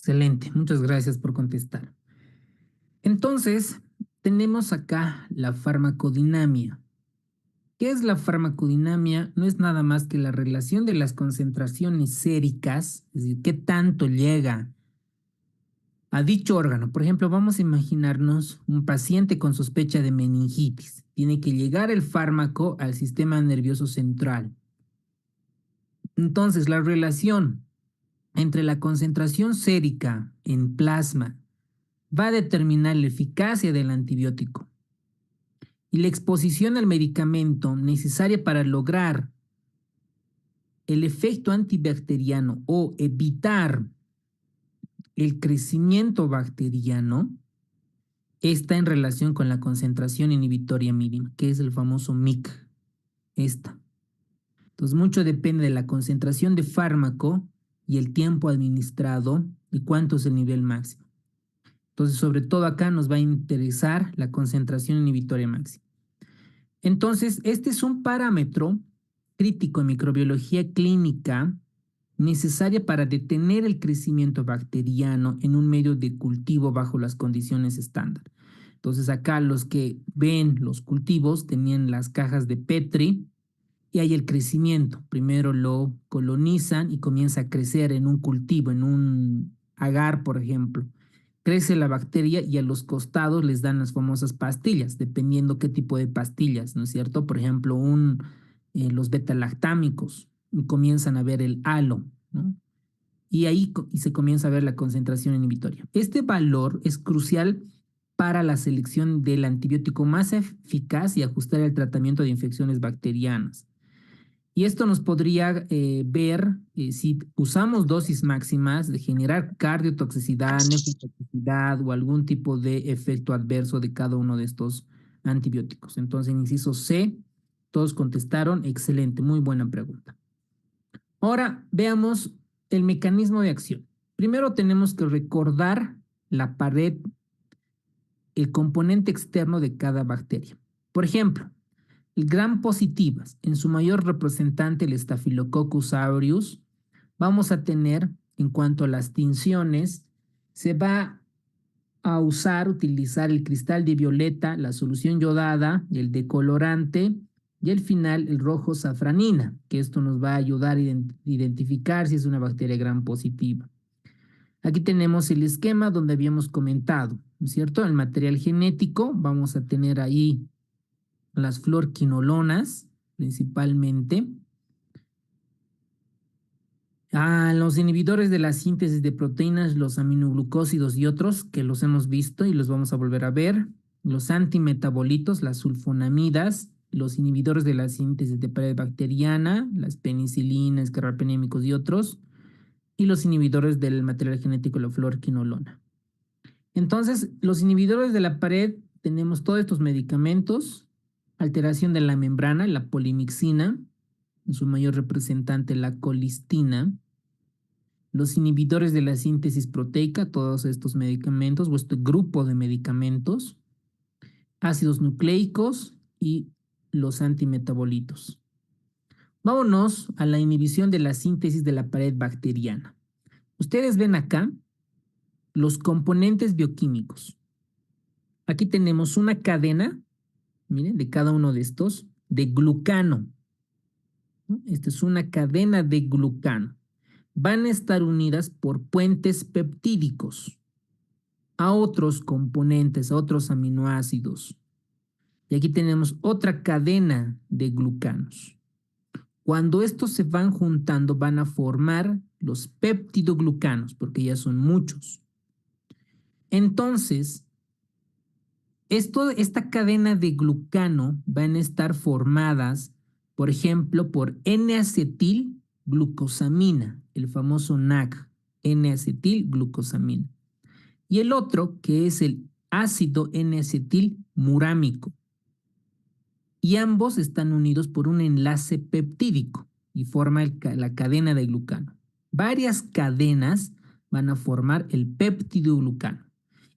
Excelente, muchas gracias por contestar. Entonces, tenemos acá la farmacodinamia. ¿Qué es la farmacodinamia? No es nada más que la relación de las concentraciones séricas, es decir, qué tanto llega a dicho órgano. Por ejemplo, vamos a imaginarnos un paciente con sospecha de meningitis. Tiene que llegar el fármaco al sistema nervioso central. Entonces, la relación entre la concentración sérica en plasma va a determinar la eficacia del antibiótico y la exposición al medicamento necesaria para lograr el efecto antibacteriano o evitar el crecimiento bacteriano está en relación con la concentración inhibitoria mínima, que es el famoso MIC. Esta. Entonces, mucho depende de la concentración de fármaco y el tiempo administrado y cuánto es el nivel máximo. Entonces, sobre todo acá nos va a interesar la concentración inhibitoria máxima. Entonces, este es un parámetro crítico en microbiología clínica necesaria para detener el crecimiento bacteriano en un medio de cultivo bajo las condiciones estándar. Entonces, acá los que ven los cultivos tenían las cajas de Petri y hay el crecimiento. Primero lo colonizan y comienza a crecer en un cultivo, en un agar, por ejemplo. Crece la bacteria y a los costados les dan las famosas pastillas, dependiendo qué tipo de pastillas, ¿no es cierto? Por ejemplo, los beta-lactámicos, y comienzan a ver el halo, ¿no? Y ahí se comienza a ver la concentración inhibitoria. Este valor es crucial para la selección del antibiótico más eficaz y ajustar el tratamiento de infecciones bacterianas. Y esto nos podría ver si usamos dosis máximas de generar cardiotoxicidad, nefrotoxicidad o algún tipo de efecto adverso de cada uno de estos antibióticos. Entonces, en inciso C, todos contestaron, excelente, muy buena pregunta. Ahora veamos el mecanismo de acción. Primero tenemos que recordar la pared, el componente externo de cada bacteria. Por ejemplo, el gram positivas, en su mayor representante, el Staphylococcus aureus, vamos a tener, en cuanto a las tinciones, se va a utilizar el cristal de violeta, la solución yodada, el decolorante y al final el rojo safranina, que esto nos va a ayudar a identificar si es una bacteria gram positiva. Aquí tenemos el esquema donde habíamos comentado, ¿no es cierto? El material genético, vamos a tener ahí las fluorquinolonas, principalmente. Los inhibidores de la síntesis de proteínas, los aminoglucósidos y otros, que los hemos visto y los vamos a volver a ver. Los antimetabolitos, las sulfonamidas, los inhibidores de la síntesis de pared bacteriana, las penicilinas, carbapenémicos y otros. Y los inhibidores del material genético, la fluorquinolona. Entonces, los inhibidores de la pared, tenemos todos estos medicamentos. Alteración de la membrana, la polimixina, en su mayor representante la colistina, los inhibidores de la síntesis proteica, todos estos medicamentos, o este grupo de medicamentos, ácidos nucleicos y los antimetabolitos. Vámonos a la inhibición de la síntesis de la pared bacteriana. Ustedes ven acá los componentes bioquímicos. Aquí tenemos una cadena, miren, de cada uno de estos, de glucano. Esta es una cadena de glucano. Van a estar unidas por puentes peptídicos a otros componentes, a otros aminoácidos. Y aquí tenemos otra cadena de glucanos. Cuando estos se van juntando, van a formar los peptidoglucanos, porque ya son muchos. Entonces, esta cadena de glucano van a estar formadas, por ejemplo, por N-acetilglucosamina, el famoso NAG, N-acetilglucosamina. Y el otro, que es el ácido N-acetilmurámico. Y ambos están unidos por un enlace peptídico y forma la cadena de glucano. Varias cadenas van a formar el peptidoglucano.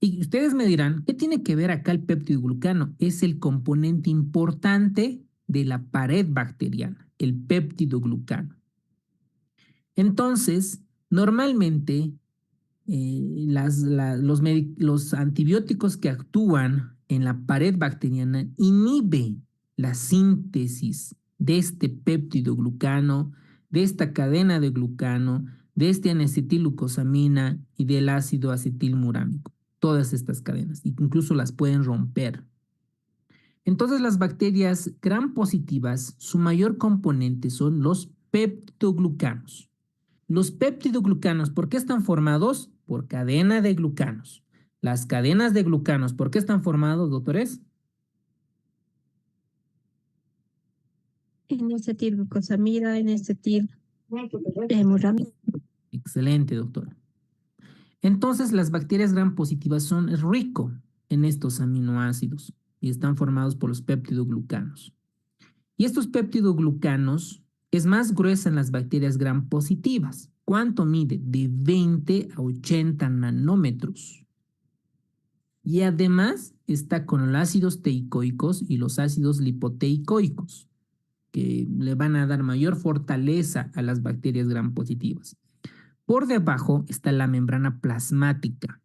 Y ustedes me dirán, ¿qué tiene que ver acá el peptidoglucano? Es el componente importante de la pared bacteriana, el peptidoglucano. Entonces, normalmente los antibióticos que actúan en la pared bacteriana inhiben la síntesis de este péptidoglucano, de esta cadena de glucano, de este N-acetilglucosamina y del ácido acetilmurámico. Todas estas cadenas, incluso las pueden romper. Entonces las bacterias gram positivas, su mayor componente son los peptidoglucanos. Los peptidoglucanos, ¿por qué están formados? Por cadena de glucanos. Las cadenas de glucanos, ¿por qué están formados, doctores? N-acetilglucosamina, N-acetilmurámico. Excelente, doctora. Entonces, las bacterias gram positivas son ricos en estos aminoácidos y están formados por los peptidoglucanos. Y estos peptidoglucanos es más gruesa en las bacterias gram positivas. ¿Cuánto mide? De 20 a 80 nanómetros. Y además está con los ácidos teicoicos y los ácidos lipoteicoicos, que le van a dar mayor fortaleza a las bacterias gram positivas. Por debajo está la membrana plasmática.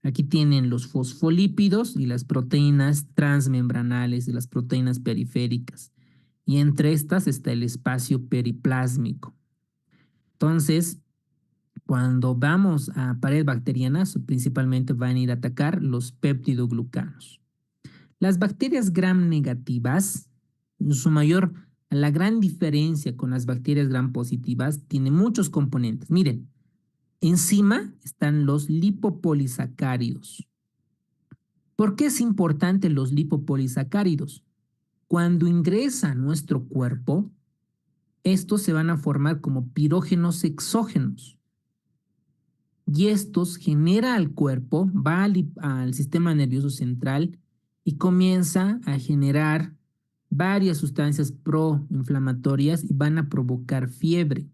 Aquí tienen los fosfolípidos y las proteínas transmembranales y las proteínas periféricas. Y entre estas está el espacio periplásmico. Entonces, cuando vamos a pared bacteriana, principalmente van a ir a atacar los peptidoglucanos. Las bacterias gram negativas, la gran diferencia con las bacterias gram positivas, tiene muchos componentes. Miren, encima están los lipopolisacáridos. ¿Por qué es importante los lipopolisacáridos? Cuando ingresa a nuestro cuerpo, estos se van a formar como pirógenos exógenos. Y estos genera al cuerpo, va al sistema nervioso central y comienza a generar varias sustancias proinflamatorias y van a provocar fiebre.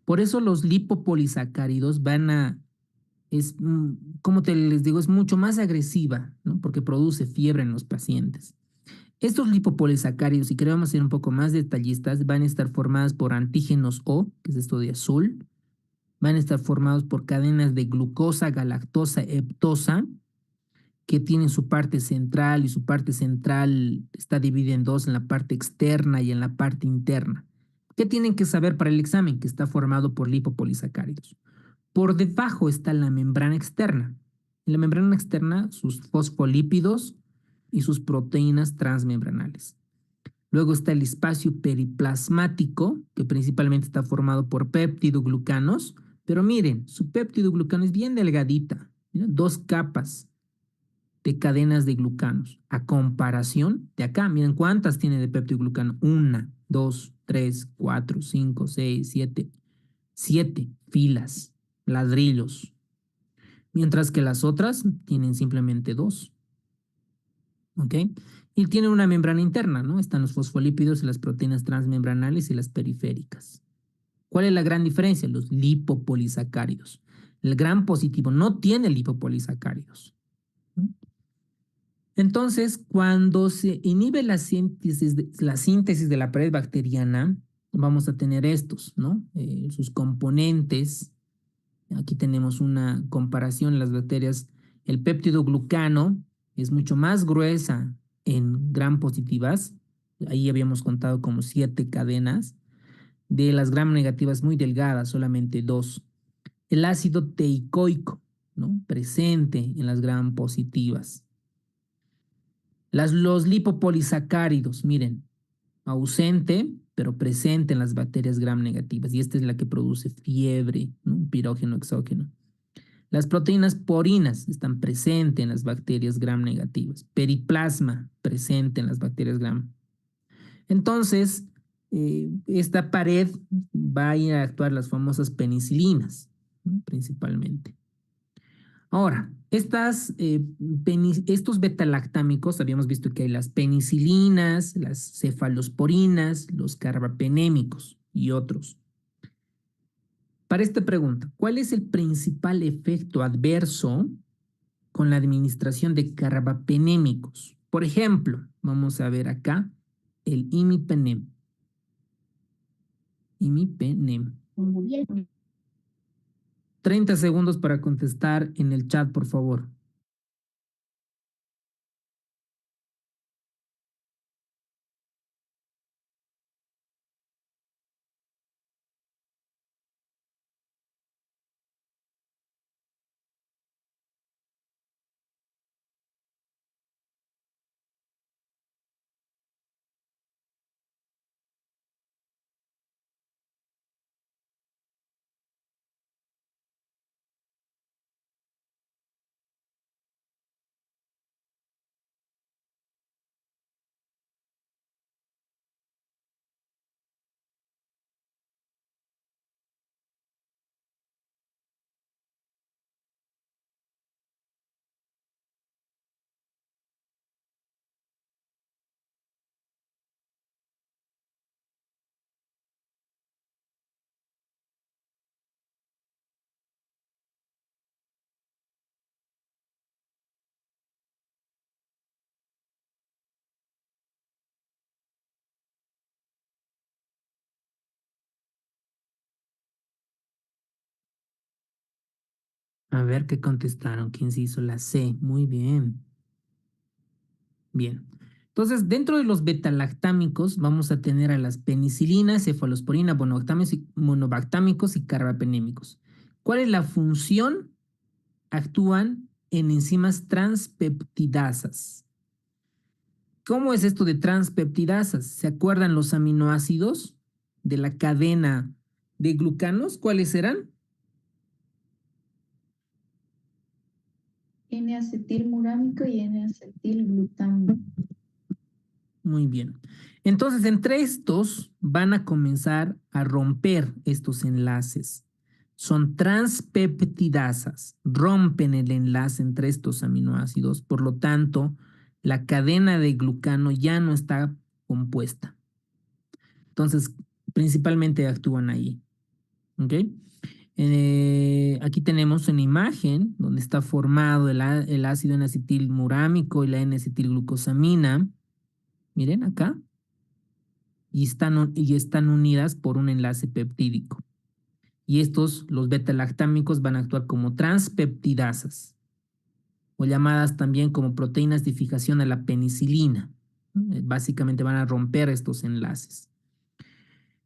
Por eso los lipopolisacáridos como les digo, es mucho más agresiva, ¿no? Porque produce fiebre en los pacientes. Estos lipopolisacáridos, si queremos ser un poco más detallistas, van a estar formados por antígenos O, que es esto de azul. Van a estar formados por cadenas de glucosa, galactosa, heptosa, que tienen su parte central, y su parte central está dividida en dos, en la parte externa y en la parte interna. ¿Qué tienen que saber para el examen? Que está formado por lipopolisacáridos. Por debajo está la membrana externa. En la membrana externa, sus fosfolípidos y sus proteínas transmembranales. Luego está el espacio periplasmático, que principalmente está formado por peptidoglucanos, pero miren, su peptidoglucano es bien delgadita, ¿no? 2 capas de cadenas de glucanos. A comparación de acá, miren cuántas tiene de peptidoglucano. 1, 2, 3, 4, 5, 6, 7. 7 filas, ladrillos. Mientras que las otras tienen simplemente 2. ¿Ok? Y tienen una membrana interna, ¿no? Están los fosfolípidos y las proteínas transmembranales y las periféricas. ¿Cuál es la gran diferencia? Los lipopolisacáridos. El gram positivo no tiene lipopolisacáridos. Entonces, cuando se inhibe la síntesis de la pared bacteriana, vamos a tener estos, ¿no? Sus componentes. Aquí tenemos una comparación en las bacterias. El peptidoglucano es mucho más gruesa en gram positivas. Ahí habíamos contado como 7 cadenas. De las gram negativas muy delgadas, solamente 2. El ácido teicoico, ¿no? Presente en las gram positivas. Los lipopolisacáridos, miren, ausente, pero presente en las bacterias gram negativas. Y esta es la que produce fiebre, ¿no? Un pirógeno exógeno. Las proteínas porinas están presentes en las bacterias gram negativas. Periplasma presente en las bacterias gram. Entonces, esta pared va a ir a actuar las famosas penicilinas, ¿no? Principalmente. Ahora, estos betalactámicos, habíamos visto que hay las penicilinas, las cefalosporinas, los carbapenémicos y otros. Para esta pregunta, ¿cuál es el principal efecto adverso con la administración de carbapenémicos? Por ejemplo, vamos a ver acá el imipenem. Imipenem. 30 segundos para contestar en el chat, por favor. A ver qué contestaron. ¿Quién se hizo la C? Muy bien. Bien. Entonces, dentro de los betalactámicos vamos a tener a las penicilinas, cefalosporina, monobactámicos y carbapenémicos. ¿Cuál es la función? Actúan en enzimas transpeptidasas. ¿Cómo es esto de transpeptidasas? ¿Se acuerdan los aminoácidos de la cadena de glucanos? ¿Cuáles eran? N-acetilmurámico y N-acetilglutamico. Muy bien. Entonces, entre estos van a comenzar a romper estos enlaces. Son transpeptidasas, rompen el enlace entre estos aminoácidos, por lo tanto, la cadena de glucano ya no está compuesta. Entonces, principalmente actúan ahí. ¿Ok? Aquí tenemos una imagen donde está formado el ácido N-acetilmurámico y la N-acetilglucosamina. Miren acá. Y están unidas por un enlace peptídico. Y estos, los beta-lactámicos, van a actuar como transpeptidasas, o llamadas también como proteínas de fijación a la penicilina. Básicamente van a romper estos enlaces.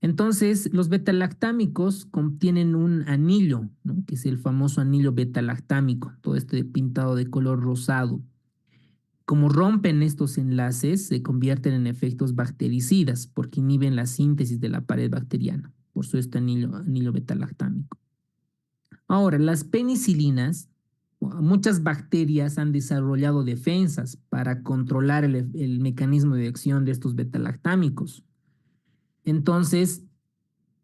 Entonces, los beta-lactámicos contienen un anillo, ¿no? Que es el famoso anillo beta-lactámico, todo este pintado de color rosado. Como rompen estos enlaces, se convierten en efectos bactericidas porque inhiben la síntesis de la pared bacteriana. Por eso este anillo beta-lactámico. Ahora, las penicilinas, muchas bacterias han desarrollado defensas para controlar el mecanismo de acción de estos beta-lactámicos. Entonces,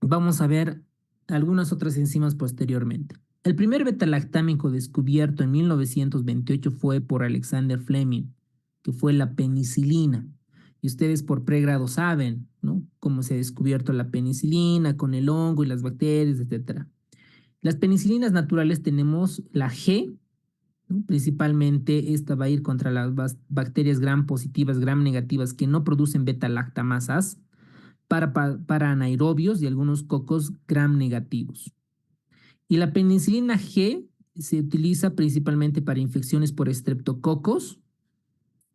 vamos a ver algunas otras enzimas posteriormente. El primer beta-lactámico descubierto en 1928 fue por Alexander Fleming, que fue la penicilina. Y ustedes por pregrado saben, ¿no?, cómo se ha descubierto la penicilina con el hongo y las bacterias, etc. Las penicilinas naturales tenemos la G, ¿no? Principalmente esta va a ir contra las bacterias gram positivas, gram negativas que no producen beta-lactamasas, para anaerobios y algunos cocos gram negativos. Y la penicilina G se utiliza principalmente para infecciones por estreptococos,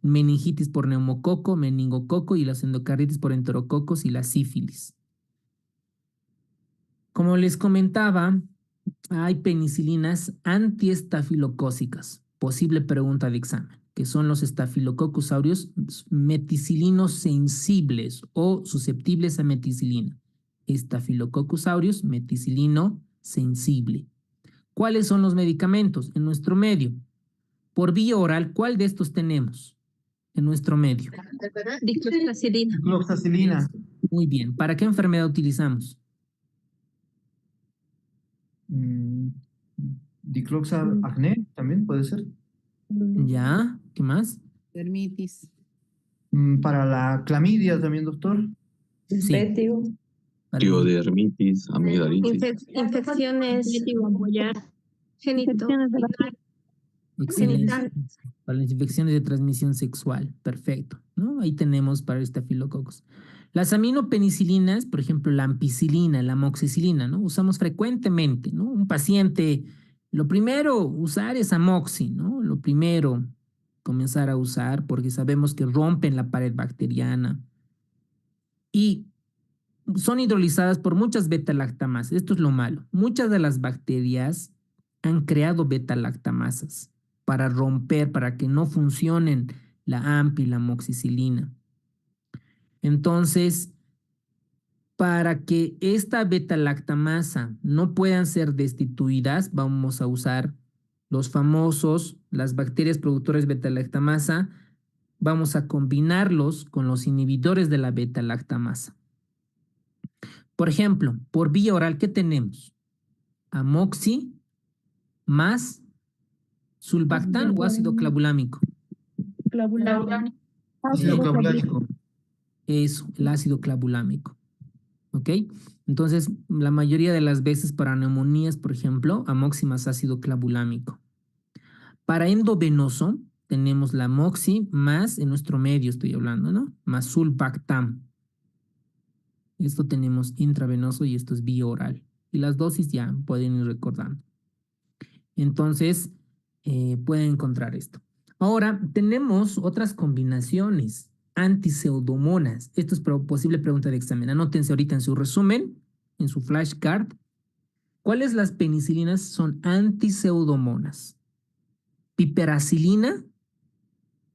meningitis por neumococo, meningococo y las endocarditis por enterococos y la sífilis. Como les comentaba, hay penicilinas antiestafilocócicas, posible pregunta de examen, que son los Staphylococcus aureus meticilinos sensibles o susceptibles a meticilina. Staphylococcus aureus meticilino sensible. ¿Cuáles son los medicamentos en nuestro medio? Por vía oral, ¿cuál de estos tenemos en nuestro medio? Dicloxacilina. Cloxacilina. Muy bien. ¿Para qué enfermedad utilizamos? Dicloxa acné también puede ser. ¿Ya? ¿Qué más? Dermitis. Para la clamidia también, doctor. Sí. Para Tiodermitis, amigdalitis. Infecciones excelente. Para las infecciones de transmisión sexual. Perfecto, ¿no? Ahí tenemos para el estafilococos. Las aminopenicilinas, por ejemplo, la ampicilina, la amoxicilina, ¿no? Usamos frecuentemente, ¿no? Un paciente, lo primero usar es amoxi, ¿no? Lo primero comenzar a usar porque sabemos que rompen la pared bacteriana y son hidrolizadas por muchas beta-lactamasas. Esto es lo malo. Muchas de las bacterias han creado beta-lactamasas para romper, para que no funcionen la AMP y la amoxicilina. Entonces, para que esta beta-lactamasa no puedan ser destituidas, vamos a usar las bacterias productoras de beta-lactamasa, vamos a combinarlos con los inhibidores de la beta-lactamasa. Por ejemplo, por vía oral, ¿qué tenemos? Amoxi más sulbactam o ácido clavulámico. Clavulánico. Ácido clavulánico. Eso, el ácido clavulámico. ¿Ok? Entonces, la mayoría de las veces para neumonías, por ejemplo, amoxi más ácido clavulámico. Para endovenoso, tenemos la amoxi más, en nuestro medio estoy hablando, ¿no? Más sulbactam. Esto tenemos intravenoso y esto es vía oral. Y las dosis ya pueden ir recordando. Entonces, pueden encontrar esto. Ahora, tenemos otras combinaciones. Antiseudomonas. Esto es posible pregunta de examen. Anótense ahorita en su resumen, en su flashcard. ¿Cuáles las penicilinas son antiseudomonas? Piperacilina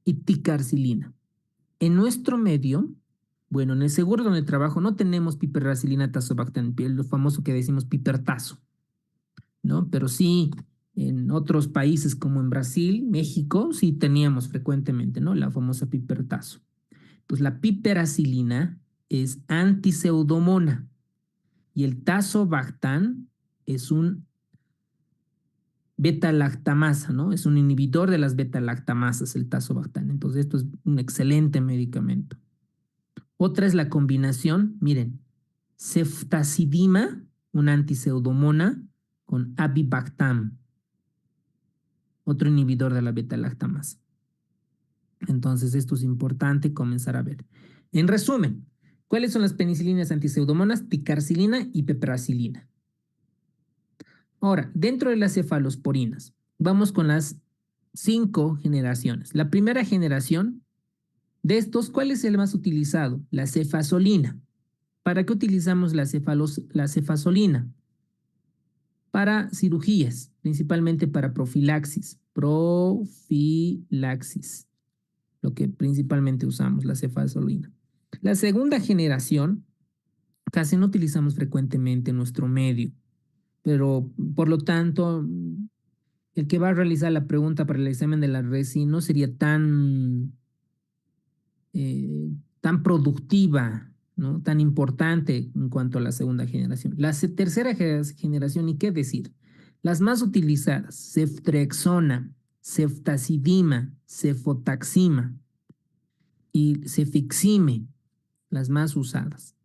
y ticarcilina. En nuestro medio, bueno, en el seguro donde trabajo no tenemos piperacilina tazobactam, lo famoso que decimos pipertazo, ¿no? Pero sí, en otros países como en Brasil, México, sí teníamos frecuentemente, ¿no? La famosa pipertazo. Pues la piperacilina es antiseudomona y el tazobactam es un beta-lactamasa, ¿no? Es un inhibidor de las beta-lactamasas, el tazobactam. Entonces, esto es un excelente medicamento. Otra es la combinación, miren, ceftazidima, una antiseudomona, con avibactam, otro inhibidor de la beta-lactamasa. Entonces, esto es importante comenzar a ver. En resumen, ¿cuáles son las penicilinas antiseudomonas? Ticarcilina y piperacilina. Ahora, dentro de las cefalosporinas, vamos con las 5 generaciones. La primera generación de estos, ¿cuál es el más utilizado? La cefazolina. ¿Para qué utilizamos la cefazolina? Para cirugías, principalmente para profilaxis. Profilaxis. Lo que principalmente usamos, la cefazolina. La segunda generación casi no utilizamos frecuentemente en nuestro medio, pero por lo tanto, el que va a realizar la pregunta para el examen de la RESI no sería tan productiva, ¿no? Tan importante en cuanto a la segunda generación. La tercera generación, ¿y qué decir? Las más utilizadas, ceftriaxona, ceftazidima, cefotaxima y cefixime, las más usadas.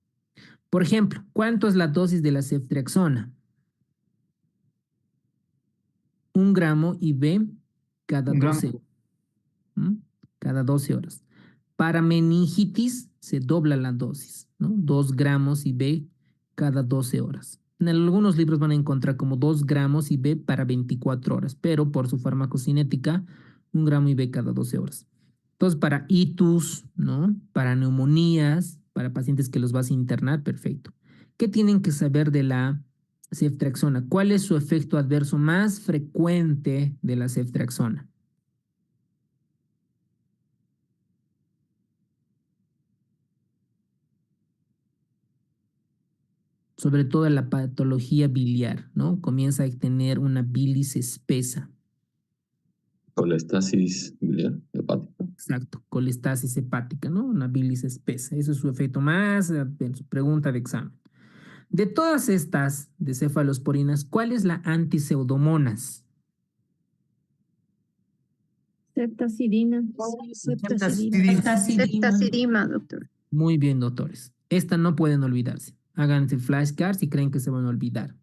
Por ejemplo, ¿cuánto es la dosis de la ceftriaxona? 1 gramo IV cada 12 horas. Cada 12 horas. Para meningitis se dobla la dosis, ¿no? 2 gramos IV cada 12 horas. En algunos libros van a encontrar como 2 gramos IV para 24 horas, pero por su farmacocinética, 1 gramo IV cada 12 horas. Entonces, para itus, ¿no? Para neumonías, para pacientes que los vas a internar, perfecto. ¿Qué tienen que saber de la ceftriaxona? ¿Cuál es su efecto adverso más frecuente de la ceftriaxona? Sobre todo la patología biliar, ¿no? Comienza a tener una bilis espesa. Colestasis biliar hepática. Exacto, colestasis hepática, ¿no? Una bilis espesa. Ese es su efecto más en su pregunta de examen. De todas estas de cefalosporinas, ¿cuál es la antiseudomonas? Ceftazidina. Ceftazidima, doctor. Muy bien, doctores. Esta no pueden olvidarse. Háganse flashcards si creen que se van a olvidar.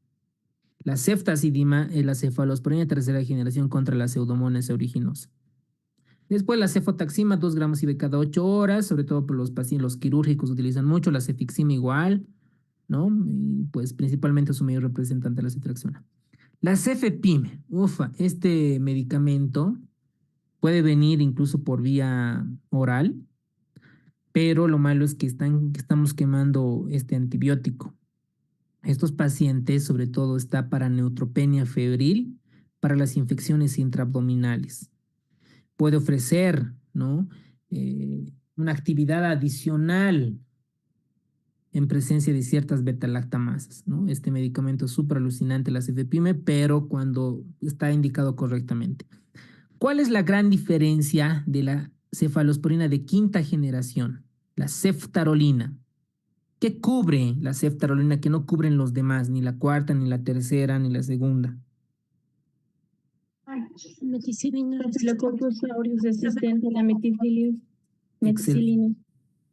La ceftazidima es la cefalosporina de tercera generación contra la pseudomonas aeruginosa. Después la cefotaxima, 2 gramos IV cada 8 horas, sobre todo por los pacientes, los quirúrgicos utilizan mucho, la cefixima igual, ¿no? Y pues principalmente su mayor representante, la cetraxona. La cefepime, este medicamento puede venir incluso por vía oral, pero lo malo es que estamos quemando este antibiótico. Estos pacientes, sobre todo, está para neutropenia febril, para las infecciones intraabdominales. Puede ofrecer, ¿no? Una actividad adicional en presencia de ciertas beta-lactamasas, ¿no? Este medicamento es súper alucinante, la cefepime, pero cuando está indicado correctamente. ¿Cuál es la gran diferencia de la cefalosporina de quinta generación? La ceftarolina. ¿Qué cubre la ceftarolina que no cubren los demás? Ni la cuarta, ni la tercera, ni la segunda. Meticilina. Staphylococcus aureus resistente a la meticilina. Excelente.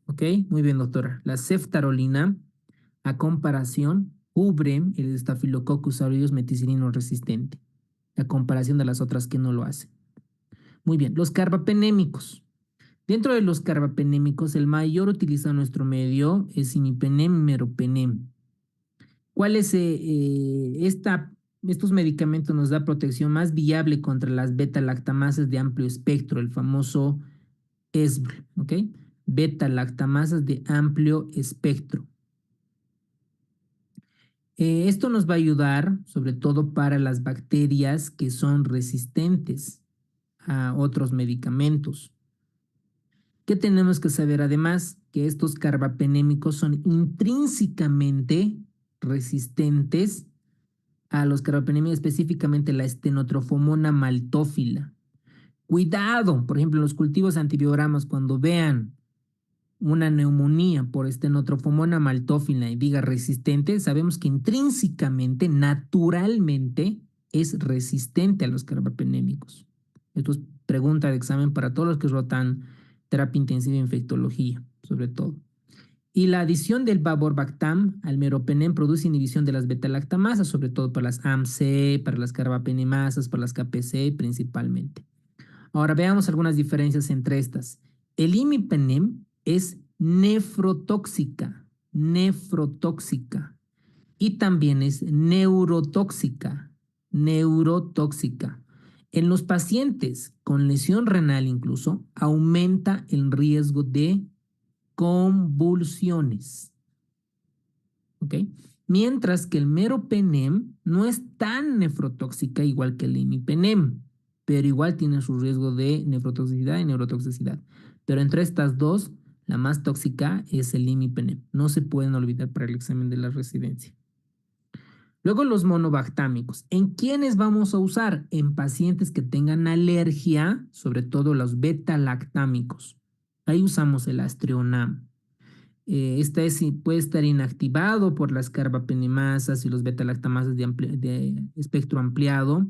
Ok, muy bien, doctora. La ceftarolina, a comparación, cubre el Staphylococcus aureus meticilino resistente, a comparación de las otras que no lo hacen. Muy bien, los carbapenémicos. Dentro de los carbapenémicos, el mayor utilizado en nuestro medio es imipenem, meropenem. ¿Cuál es estos medicamentos nos da protección más viable contra las beta-lactamasas de amplio espectro, el famoso ESBL, ¿ok? Beta-lactamasas de amplio espectro. Esto nos va a ayudar sobre todo para las bacterias que son resistentes a otros medicamentos. ¿Qué tenemos que saber? Además, que estos carbapenémicos son intrínsecamente resistentes a los carbapenémicos, específicamente la estenotrofomona maltófila. Cuidado, por ejemplo, en los cultivos antibiogramas, cuando vean una neumonía por estenotrofomona maltófila y diga resistente, sabemos que intrínsecamente, naturalmente, es resistente a los carbapenémicos. Esto es pregunta de examen para todos los que rotan terapia intensiva e infectología, sobre todo. Y la adición del Bavorbactam al meropenem produce inhibición de las beta-lactamasas, sobre todo para las AMC, para las carbapenemasas, para las KPC principalmente. Ahora veamos algunas diferencias entre estas. El imipenem es nefrotóxica y también es neurotóxica. En los pacientes con lesión renal incluso aumenta el riesgo de convulsiones. ¿Ok? Mientras que el meropenem no es tan nefrotóxica igual que el imipenem, pero igual tiene su riesgo de nefrotoxicidad y neurotoxicidad. Pero entre estas dos, la más tóxica es el imipenem. No se pueden olvidar para el examen de la residencia. Luego los monobactámicos. ¿En quiénes vamos a usar? En pacientes que tengan alergia, sobre todo los beta-lactámicos. Ahí usamos el Astreonam. Puede estar inactivado por las carbapenemasas y los beta-lactamasas de espectro ampliado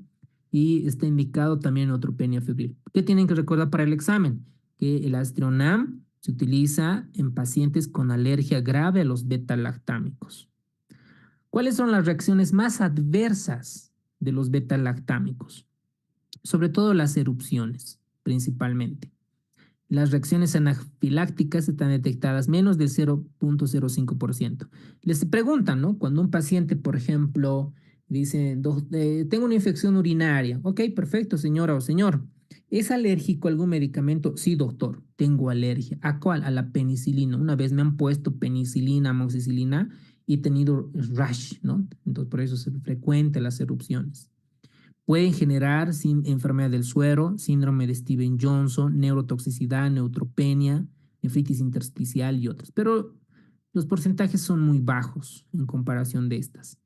y está indicado también en neutropenia febril. ¿Qué tienen que recordar para el examen? Que el Astreonam se utiliza en pacientes con alergia grave a los beta-lactámicos. ¿Cuáles son las reacciones más adversas de los beta-lactámicos? Sobre todo las erupciones, principalmente. Las reacciones anafilácticas están detectadas menos del 0.05%. Les preguntan, ¿no? Cuando un paciente, por ejemplo, dice, tengo una infección urinaria. Ok, perfecto, señora o señor. ¿Es alérgico a algún medicamento? Sí, doctor, tengo alergia. ¿A cuál? A la penicilina. Una vez me han puesto penicilina, amoxicilina y he tenido rash, ¿no? Entonces, por eso es frecuente las erupciones. Pueden generar enfermedad del suero, síndrome de Steven-Johnson, neurotoxicidad, neutropenia, nefritis intersticial y otras. Pero los porcentajes son muy bajos en comparación de estas.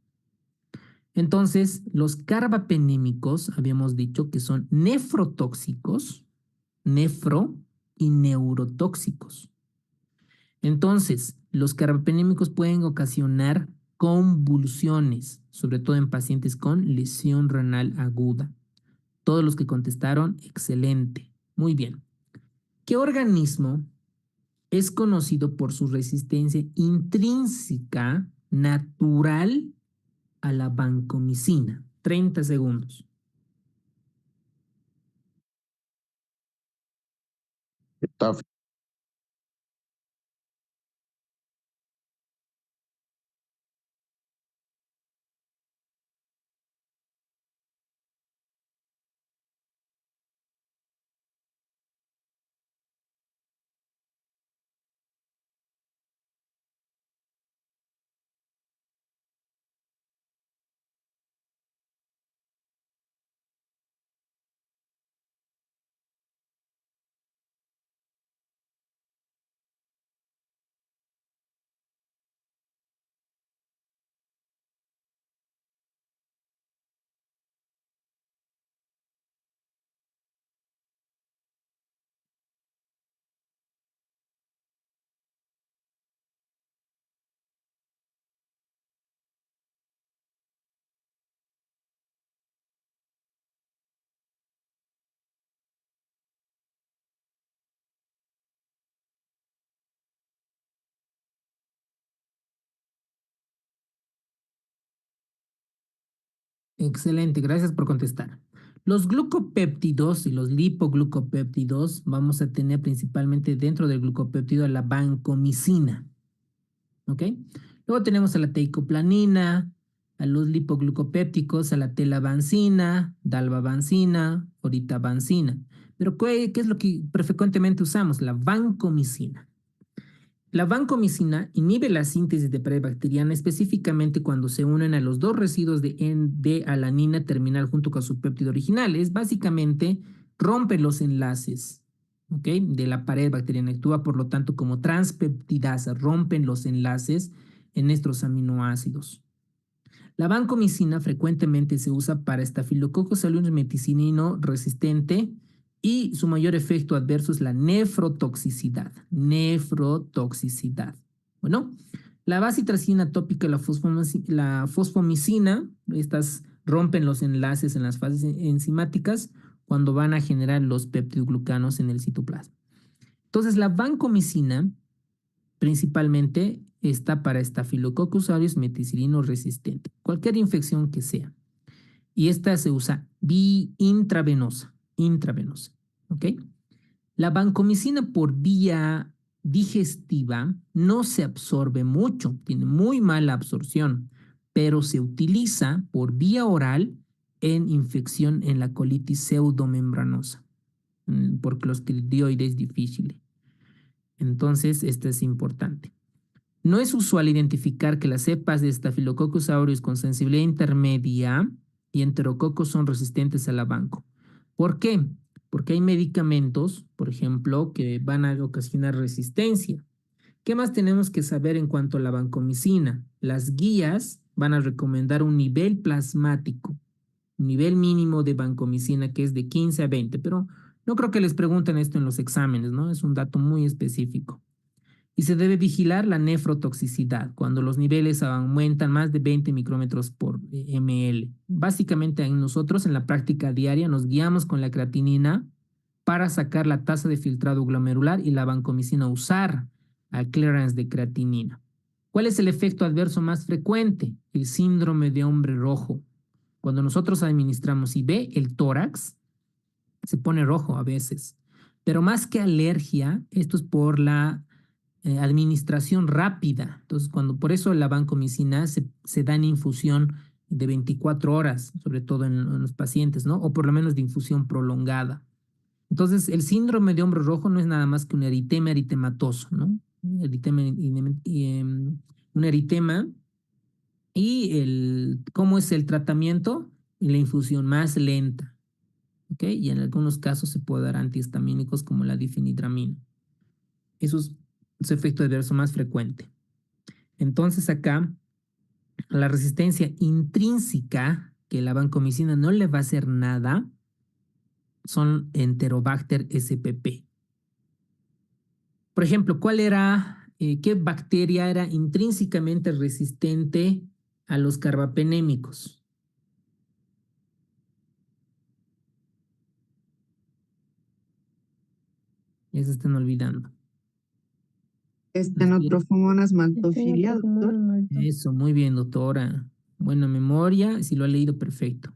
Entonces, los carbapenémicos, habíamos dicho que son nefrotóxicos, y neurotóxicos. Entonces, los carbapenémicos pueden ocasionar convulsiones, sobre todo en pacientes con lesión renal aguda. Todos los que contestaron, excelente. Muy bien. ¿Qué organismo es conocido por su resistencia intrínseca natural a la vancomicina? 30 segundos. Está Excelente, gracias por contestar. Los glucopéptidos y los lipoglucopéptidos vamos a tener principalmente dentro del glucopéptido a la vancomicina. ¿Ok? Luego tenemos a la teicoplanina, a los lipoglucopépticos, a la telavancina, dalbavancina, oritabancina. Pero ¿qué es lo que frecuentemente usamos? La vancomicina. La vancomicina inhibe la síntesis de pared bacteriana específicamente cuando se unen a los dos residuos de alanina terminal junto con su péptido original. Es básicamente rompe los enlaces, ¿ok?, de la pared bacteriana. Actúa por lo tanto como transpeptidasa, rompen los enlaces en estos aminoácidos. La vancomicina frecuentemente se usa para Staphylococcus aureus meticinino resistente y su mayor efecto adverso es la nefrotoxicidad. Nefrotoxicidad. Bueno, la bacitracina tópica y la fosfomicina, estas rompen los enlaces en las fases enzimáticas cuando van a generar los peptidoglucanos en el citoplasma. Entonces, la vancomicina principalmente está para Staphylococcus aureus meticilino resistente, cualquier infección que sea. Y esta se usa intravenosa, ¿ok? La vancomicina por vía digestiva no se absorbe mucho, tiene muy mala absorción, pero se utiliza por vía oral en infección en la colitis pseudomembranosa, por clostridioides difficile. Entonces, esto es importante. No es usual identificar que las cepas de Staphylococcus aureus con sensibilidad intermedia y enterococos son resistentes a la vanco. ¿Por qué? Porque hay medicamentos, por ejemplo, que van a ocasionar resistencia. ¿Qué más tenemos que saber en cuanto a la vancomicina? Las guías van a recomendar un nivel plasmático, un nivel mínimo de vancomicina que es de 15 a 20, pero no creo que les pregunten esto en los exámenes, ¿no? Es un dato muy específico. Y se debe vigilar la nefrotoxicidad cuando los niveles aumentan más de 20 micrómetros por ml. Básicamente nosotros en la práctica diaria nos guiamos con la creatinina para sacar la tasa de filtrado glomerular y la vancomicina usar al clearance de creatinina. ¿Cuál es el efecto adverso más frecuente? El síndrome de hombre rojo. Cuando nosotros administramos y ve el tórax, se pone rojo a veces. Pero más que alergia, esto es por la administración rápida. Entonces, por eso la vancomicina se da en infusión de 24 horas, sobre todo en los pacientes, ¿no? O por lo menos de infusión prolongada. Entonces, el síndrome de hombre rojo no es nada más que un eritema eritematoso, ¿no? Un eritema. Y ¿cómo es el tratamiento? La infusión más lenta, ¿ok? Y en algunos casos se puede dar antihistamínicos como la difenhidramina. Eso es su efecto adverso más frecuente. Entonces acá, la resistencia intrínseca, que la vancomicina no le va a hacer nada, son Enterobacter spp. Por ejemplo, qué bacteria era intrínsecamente resistente a los carbapenémicos? Ya se están olvidando. Estenotrofomonas maltophilia, doctor. Eso, muy bien, doctora. Buena memoria, si lo ha leído, perfecto.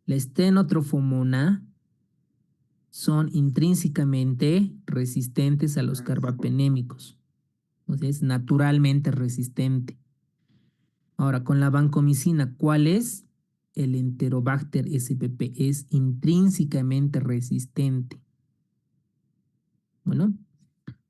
La estenotropomona son intrínsecamente resistentes a los carbapenémicos. Entonces, es naturalmente resistente. Ahora, con la vancomicina, ¿cuál es? El Enterobacter spp es intrínsecamente resistente. Bueno,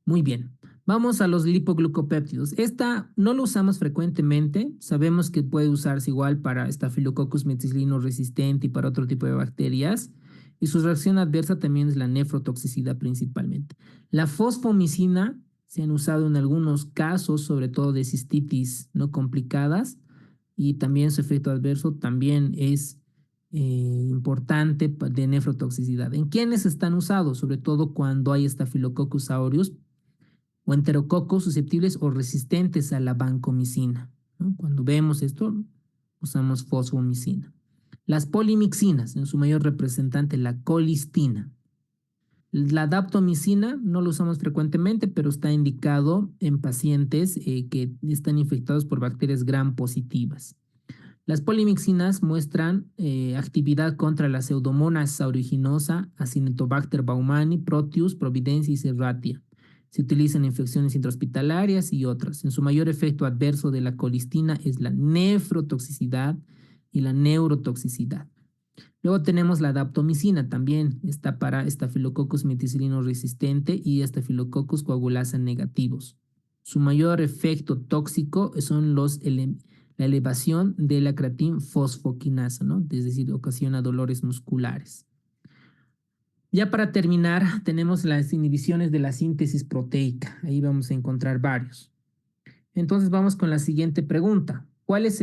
muy bien. Vamos a los lipoglucopéptidos. Esta no lo usamos frecuentemente. Sabemos que puede usarse igual para Staphylococcus meticillino resistente y para otro tipo de bacterias. Y su reacción adversa también es la nefrotoxicidad principalmente. La fosfomicina se han usado en algunos casos, sobre todo de cistitis no complicadas, y también su efecto adverso también es importante de nefrotoxicidad. ¿En quiénes están usados? Sobre todo cuando hay Staphylococcus aureus o enterococos susceptibles o resistentes a la vancomicina, ¿no? Cuando vemos esto, usamos fosfomicina. Las polimixinas, en su mayor representante, la colistina. La daptomicina no lo usamos frecuentemente, pero está indicado en pacientes que están infectados por bacterias gram positivas. Las polimixinas muestran actividad contra la Pseudomonas aeruginosa, Acinetobacter baumannii, Proteus, Providencia y Serratia. Se utilizan en infecciones intrahospitalarias y otras. En su mayor efecto adverso de la colistina es la nefrotoxicidad y la neurotoxicidad. Luego tenemos la daptomicina, también está para Staphylococcus meticillino resistente y Staphylococcus coagulasa negativos. Su mayor efecto tóxico son la elevación de la creatina fosfoquinasa, ¿no? Es decir, ocasiona dolores musculares. Ya para terminar, tenemos las inhibiciones de la síntesis proteica. Ahí vamos a encontrar varios. Entonces vamos con la siguiente pregunta. ¿Cuál es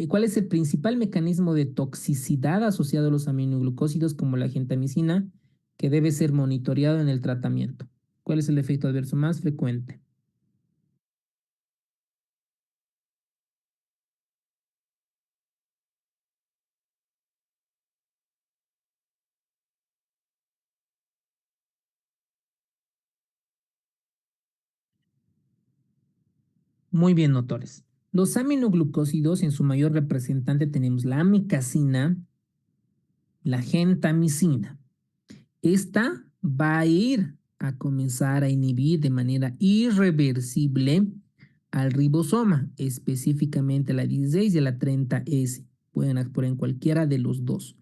cuál es el principal mecanismo de toxicidad asociado a los aminoglucósidos como la gentamicina que debe ser monitoreado en el tratamiento? ¿Cuál es el efecto adverso más frecuente? Muy bien, doctores. Los aminoglucósidos, en su mayor representante tenemos la amicacina, la gentamicina. Esta va a ir a comenzar a inhibir de manera irreversible al ribosoma, específicamente la 16 y la 30S. Pueden actuar en cualquiera de los dos.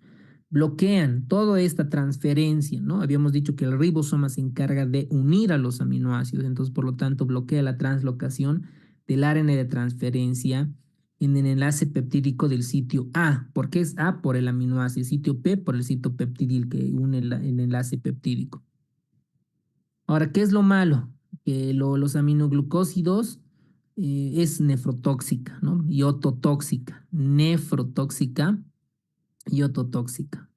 Bloquean toda esta transferencia, ¿no? Habíamos dicho que el ribosoma se encarga de unir a los aminoácidos, entonces por lo tanto bloquea la translocación del ARN de transferencia en el enlace peptídico del sitio A. ¿Por qué es A? Por el aminoácido, sitio P por el sitio peptidil que une el enlace peptídico. Ahora, ¿qué es lo malo? Que los aminoglucósidos es nefrotóxica, ¿no? Y ototóxica, nefrotóxica y ototóxica.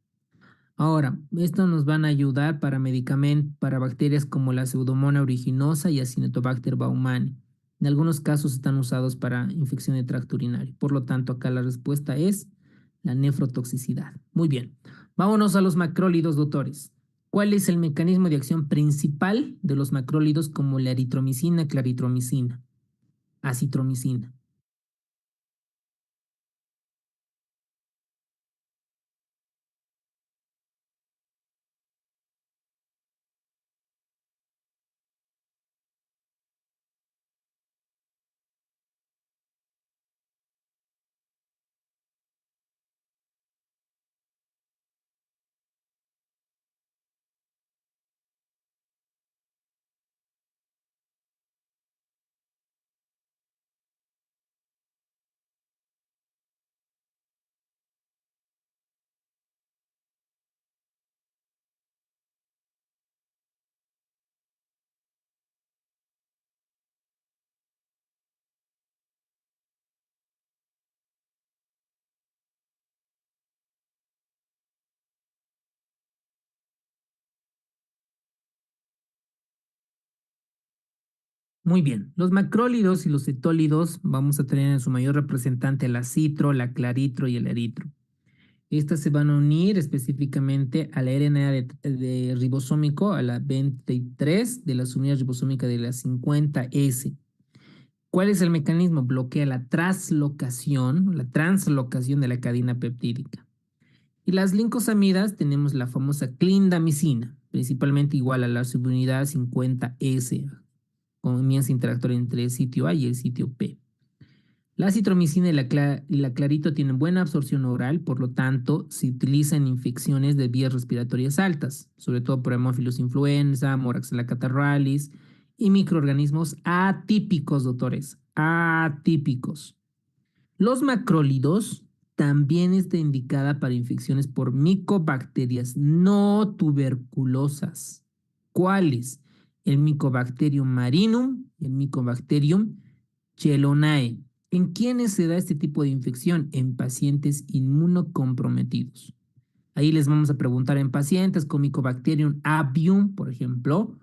Ahora, esto nos van a ayudar para medicamentos, para bacterias como la Pseudomonas aeruginosa y Acinetobacter baumannii. En algunos casos están usados para infección de tracto urinario. Por lo tanto, acá la respuesta es la nefrotoxicidad. Muy bien. Vámonos a los macrólidos, doctores. ¿Cuál es el mecanismo de acción principal de los macrólidos como la eritromicina, claritromicina, acitromicina? Muy bien, los macrólidos y los cetólidos vamos a tener en su mayor representante la citro, la claritro y el eritro. Estas se van a unir específicamente a la RNA de ribosómico, a la 23 de las unidades ribosómicas de la 50S. ¿Cuál es el mecanismo? Bloquea la translocación de la cadena peptídica. Y las lincosamidas tenemos la famosa clindamicina, principalmente igual a la subunidad 50S, comienza a interactuar entre el sitio A y el sitio P. La citromicina y la clarito tienen buena absorción oral, por lo tanto, se utiliza en infecciones de vías respiratorias altas, sobre todo por Haemophilus influenza, Moraxella catarrhalis y microorganismos atípicos, doctores, atípicos. Los macrólidos también está indicada para infecciones por micobacterias no tuberculosas. ¿Cuáles? El Mycobacterium marinum, el Mycobacterium chelonae. ¿En quiénes se da este tipo de infección? En pacientes inmunocomprometidos. Ahí les vamos a preguntar en pacientes con Mycobacterium avium, por ejemplo,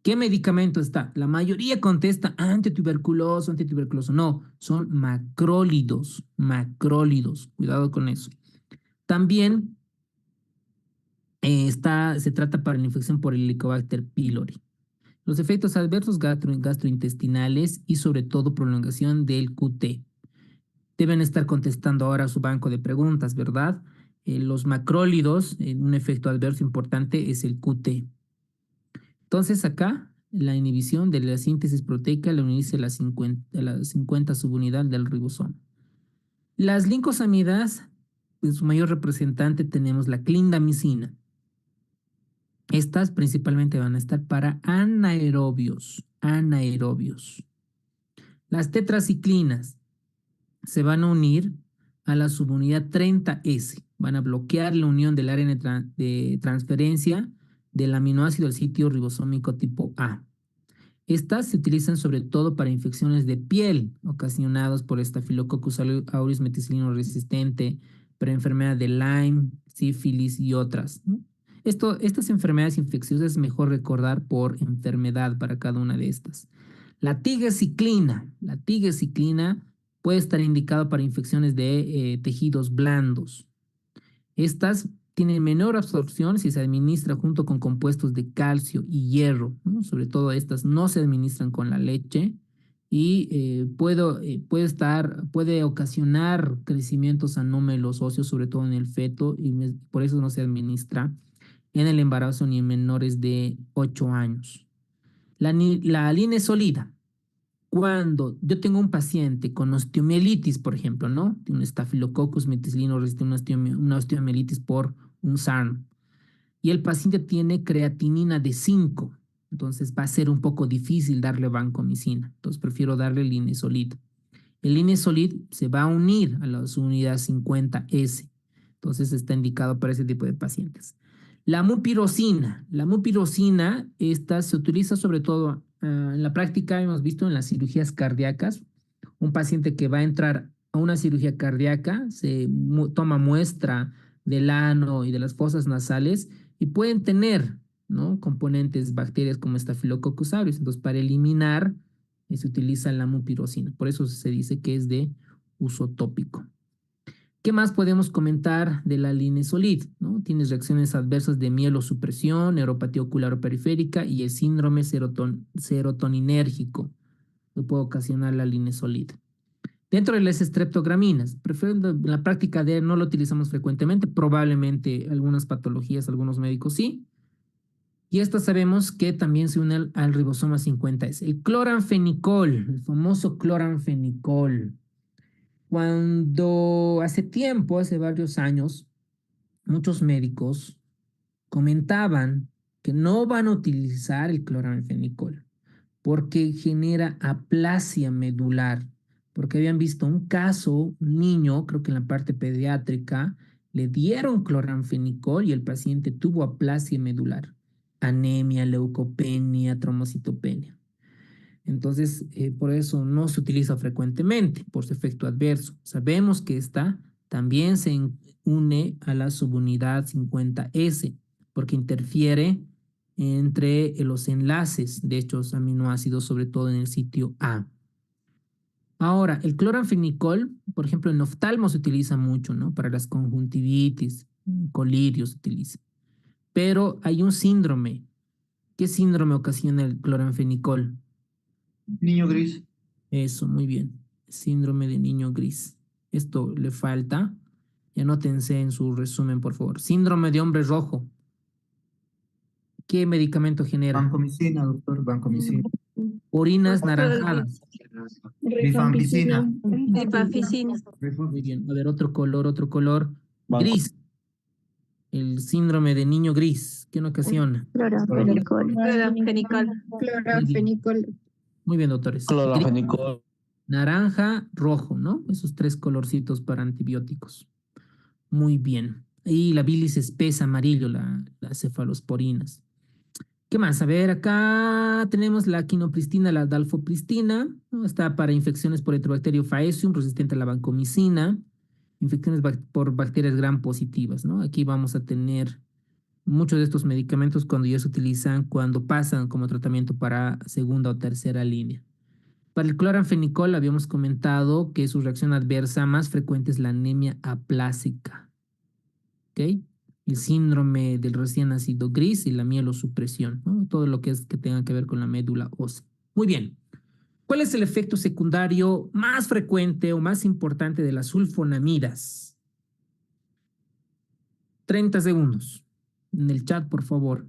¿qué medicamento está? La mayoría contesta antituberculoso, antituberculoso. No, son macrólidos, macrólidos. Cuidado con eso. También se trata para la infección por el Helicobacter pylori. Los efectos adversos gastrointestinales y sobre todo prolongación del QT. Deben estar contestando ahora su banco de preguntas, ¿verdad? Los macrólidos, un efecto adverso importante es el QT. Entonces acá la inhibición de la síntesis proteica la unice a la 50 subunidad del ribosoma. Las lincosamidas, en su mayor representante tenemos la clindamicina. Estas principalmente van a estar para anaerobios, anaerobios. Las tetraciclinas se van a unir a la subunidad 30S. Van a bloquear la unión del ARN de transferencia del aminoácido al sitio ribosómico tipo A. Estas se utilizan sobre todo para infecciones de piel ocasionadas por Staphylococcus aureus meticilino resistente, para enfermedad de Lyme, sífilis y otras, ¿no? Estas enfermedades infecciosas es mejor recordar por enfermedad para cada una de estas. La tigecyclina puede estar indicado para infecciones de tejidos blandos. Estas tienen menor absorción si se administra junto con compuestos de calcio y hierro, ¿no? Sobre todo estas no se administran con la leche y puede ocasionar crecimientos anómalos óseos, sobre todo en el feto, y por eso no se administra en el embarazo ni en menores de 8 años. La linesolida. Cuando yo tengo un paciente con osteomielitis, por ejemplo, ¿no? Tiene un Staphylococcus meticilino resistente, una osteomielitis por un SARM, y el paciente tiene creatinina de 5, entonces va a ser un poco difícil darle vancomicina, entonces prefiero darle linezolid. El linezolid se va a unir a la unidad 50S, entonces está indicado para ese tipo de pacientes. La mupirocina, esta se utiliza sobre todo en la práctica, hemos visto en las cirugías cardíacas, un paciente que va a entrar a una cirugía cardíaca, se toma muestra del ano y de las fosas nasales y pueden tener, ¿no?, componentes, bacterias como Staphylococcus aureus. Entonces, para eliminar, se utiliza la mupirocina. Por eso se dice que es de uso tópico. ¿Qué más podemos comentar de la linezolid, ¿no? Tienes reacciones adversas de mielosupresión, neuropatía ocular o periférica y el síndrome serotoninérgico que puede ocasionar la linezolid. Dentro de las streptograminas, en la práctica no lo utilizamos frecuentemente, probablemente algunas patologías, algunos médicos sí. Y esta sabemos que también se une al ribosoma 50S. El cloranfenicol, el famoso cloranfenicol. Cuando hace varios años, muchos médicos comentaban que no van a utilizar el cloranfenicol porque genera aplasia medular, porque habían visto un caso, un niño, creo que en la parte pediátrica, le dieron cloranfenicol y el paciente tuvo aplasia medular, anemia, leucopenia, trombocitopenia. Entonces, por eso no se utiliza frecuentemente, por su efecto adverso. Sabemos que esta también se une a la subunidad 50S, porque interfiere entre los enlaces de estos aminoácidos, sobre todo en el sitio A. Ahora, el cloranfenicol, por ejemplo, en oftalmo se utiliza mucho, ¿no? Para las conjuntivitis, colirios se utiliza. Pero hay un síndrome. ¿Qué síndrome ocasiona el cloranfenicol? Niño gris. Eso, muy bien. Síndrome de niño gris. Esto le falta Y anótense en su resumen, por favor. Síndrome de hombre rojo. ¿Qué medicamento genera? Vancomicina, doctor, vancomicina. Orinas naranjadas. Rifampicina. Rifampicina. Muy bien. A ver, otro color, otro color. Banco. Gris. El síndrome de niño gris. ¿Qué ocasiona? Cloranfenicol. Cloranfenicol. Muy bien, doctores. Gris, Clorofenicol. naranja, rojo, ¿no? Esos tres colorcitos para antibióticos. Muy bien. Y la bilis espesa, amarillo, las cefalosporinas. ¿Qué más? A ver, acá tenemos la quinopristina, la dalfopristina, ¿no? Está para infecciones por Heterobacterium faecium, resistente a la vancomicina, infecciones por bacterias gram positivas, ¿no? Aquí vamos a tener muchos de estos medicamentos cuando ya se utilizan, cuando pasan como tratamiento para segunda o tercera línea. Para el cloranfenicol habíamos comentado que su reacción adversa más frecuente es la anemia aplásica, ¿ok? El síndrome del recién nacido gris y la mielosupresión, ¿no? Todo lo que es que tenga que ver con la médula ósea. Muy bien. ¿Cuál es el efecto secundario más frecuente o más importante de las sulfonamidas? 30 segundos. En el chat, por favor.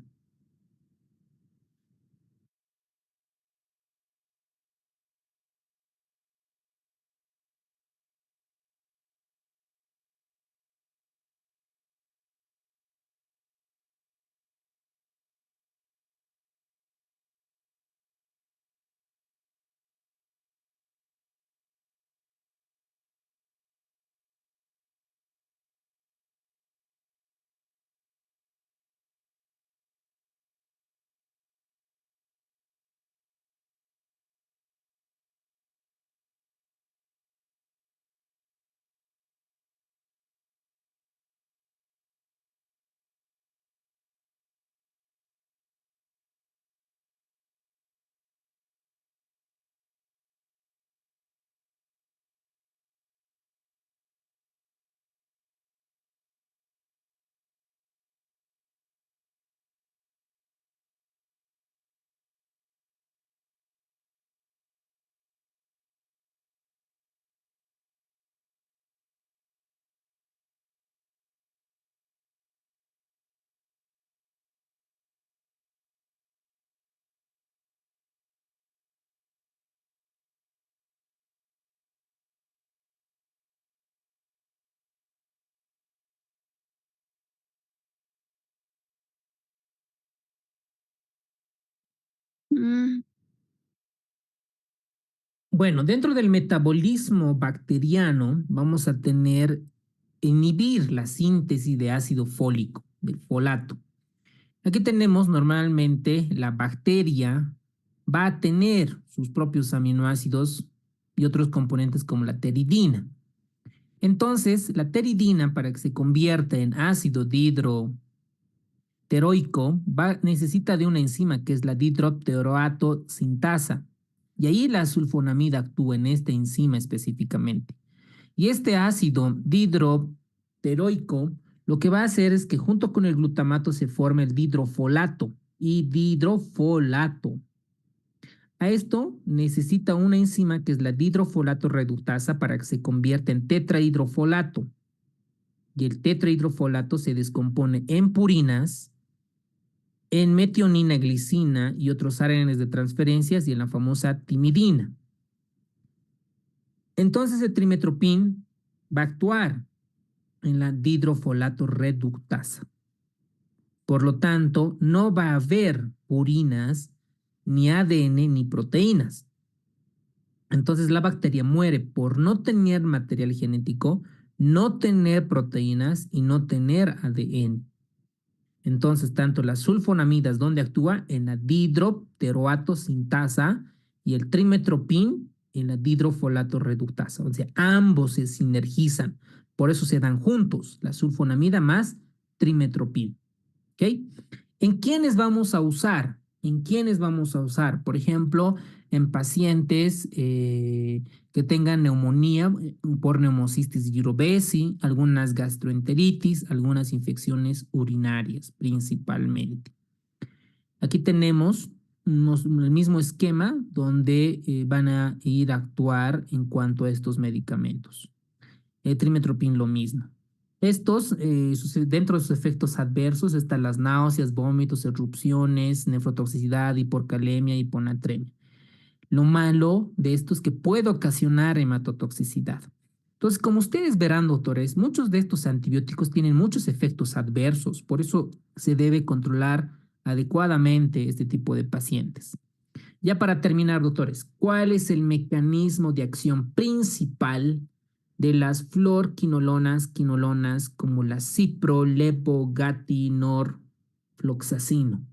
Bueno, dentro del metabolismo bacteriano vamos a inhibir la síntesis de ácido fólico, del folato. Aquí tenemos normalmente la bacteria va a tener sus propios aminoácidos y otros componentes como la pteridina. Entonces, la pteridina, para que se convierta en ácido dihidroteroico, necesita de una enzima que es la dihidropteroato sintasa. Y ahí la sulfonamida actúa en esta enzima específicamente. Y este ácido dihidroteroico lo que va a hacer es que junto con el glutamato se forme el dihidrofolato y dihidrofolato. A esto necesita una enzima que es la dihidrofolato reductasa para que se convierta en tetrahidrofolato. Y el tetrahidrofolato se descompone en purinas, en metionina, glicina y otros ARNs de transferencias y en la famosa timidina. Entonces el trimetropin va a actuar en la dihidrofolato reductasa. Por lo tanto, no va a haber purinas, ni ADN, ni proteínas. Entonces la bacteria muere por no tener material genético, no tener proteínas y no tener ADN. Entonces, tanto las sulfonamidas, donde actúa en la dihidropteroato sintasa y el trimetropin en la dihidrofolato reductasa. O sea, ambos se sinergizan. Por eso se dan juntos, la sulfonamida más trimetropin. ¿Ok? ¿En quiénes vamos a usar? ¿En quiénes vamos a usar? Por ejemplo, en pacientes que tengan neumonía por neumocistis gyrovesi, algunas gastroenteritis, algunas infecciones urinarias principalmente. Aquí tenemos el mismo esquema donde van a ir a actuar en cuanto a estos medicamentos. El trimetropin lo mismo. Estos, dentro de sus efectos adversos están las náuseas, vómitos, erupciones, nefrotoxicidad, hiporcalemia, hiponatremia. Lo malo de esto es que puede ocasionar hematotoxicidad. Entonces, como ustedes verán, doctores, muchos de estos antibióticos tienen muchos efectos adversos. Por eso se debe controlar adecuadamente este tipo de pacientes. Ya para terminar, doctores, ¿cuál es el mecanismo de acción principal de las fluorquinolonas, quinolonas como la cipro, lepo, gati, nor, floxacino?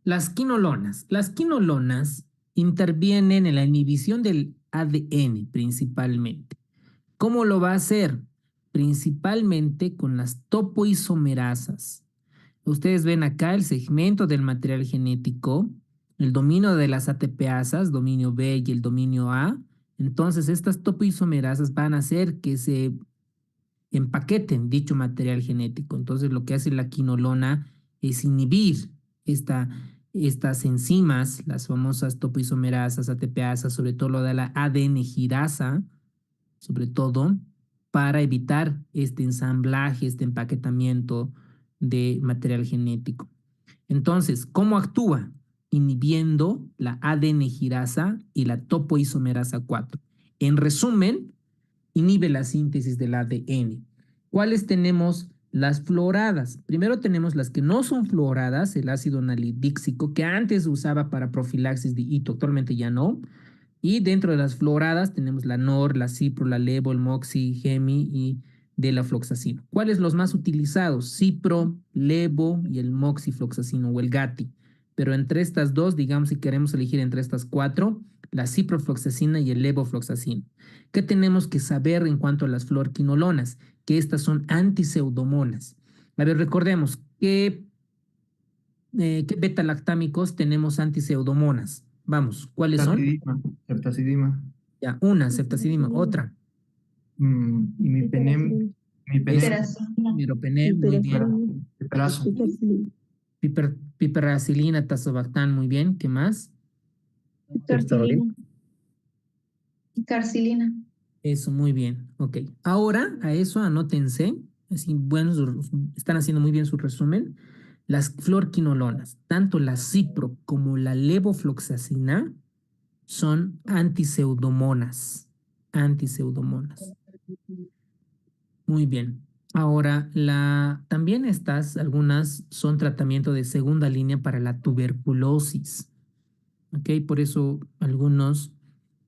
Las quinolonas. Las quinolonas intervienen en la inhibición del ADN principalmente. ¿Cómo lo va a hacer? Principalmente con las topoisomerasas. Ustedes ven acá el segmento del material genético, el dominio de las ATPasas, dominio B y el dominio A. Entonces, estas topoisomerasas van a hacer que se empaqueten dicho material genético. Entonces, lo que hace la quinolona es inhibir estas enzimas, las famosas topoisomerasas, ATPasas, sobre todo lo de la ADN girasa, sobre todo, para evitar este ensamblaje, este empaquetamiento de material genético. Entonces, ¿cómo actúa? Inhibiendo la ADN girasa y la topoisomerasa 4. En resumen, inhibe la síntesis del ADN. ¿Cuáles tenemos? Las fluoradas. Primero tenemos las que no son fluoradas, el ácido nalidíxico, que antes se usaba para profilaxis de hito, actualmente ya no. Y dentro de las fluoradas tenemos la NOR, la Cipro, la Levo, el Moxi, Gemi y de la floxacino. ¿Cuáles los más utilizados? Cipro, Levo y el moxifloxacino o el GATI. Pero entre estas dos, digamos, si queremos elegir entre estas cuatro, la ciprofloxacina y el levofloxacino. ¿Qué tenemos que saber en cuanto a las fluorquinolonas? Que estas son antiseudomonas. A ver, recordemos, ¿qué beta-lactámicos tenemos antiseudomonas? Vamos, ¿cuáles son? Ceftazidima. Ya, una, ceftazidima, otra. Imipenem. Miropenem, muy bien. Piperazo. Piperacilina, tazobactam, muy bien. ¿Qué más? Carcilina. Eso, muy bien. Ok. Ahora, a eso anótense. Así, bueno, están haciendo muy bien su resumen. Las fluorquinolonas, tanto la cipro como la levofloxacina, son antiseudomonas. Antiseudomonas. Muy bien. Ahora, también algunas son tratamiento de segunda línea para la tuberculosis. ¿Ok? Por eso algunos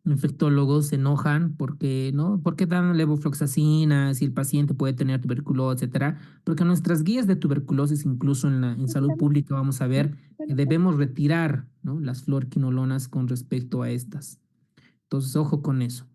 infectólogos se enojan porque, ¿no? ¿Por qué dan levofloxacina si el paciente puede tener tuberculosis, etcétera? Porque en nuestras guías de tuberculosis, incluso en salud pública, vamos a ver que debemos retirar, ¿no?, las fluoroquinolonas con respecto a estas. Entonces, ojo con eso.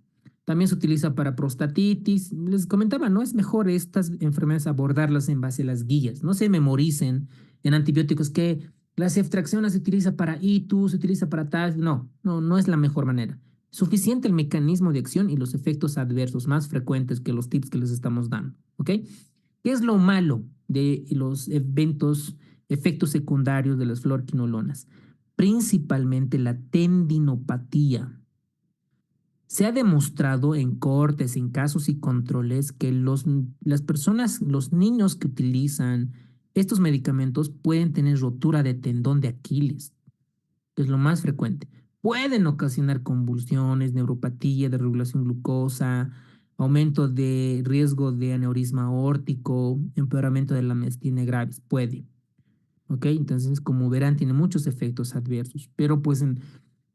También se utiliza para prostatitis. Les comentaba, ¿no? Es mejor estas enfermedades abordarlas en base a las guías. No se memoricen en antibióticos que la ceftriaxona se utiliza para itus, se utiliza para tal. No es la mejor manera. Suficiente el mecanismo de acción y los efectos adversos más frecuentes que los tips que les estamos dando, ¿ok? ¿Qué es lo malo de los efectos secundarios de las fluoroquinolonas? Principalmente la tendinopatía. Se ha demostrado en cortes, en casos y controles que las personas, los niños que utilizan estos medicamentos pueden tener rotura de tendón de Aquiles, que es lo más frecuente. Pueden ocasionar convulsiones, neuropatía, desregulación glucosa, aumento de riesgo de aneurisma aórtico, empeoramiento de la miastenia gravis. Puede. ¿Ok? Entonces, como verán, tiene muchos efectos adversos, pero pues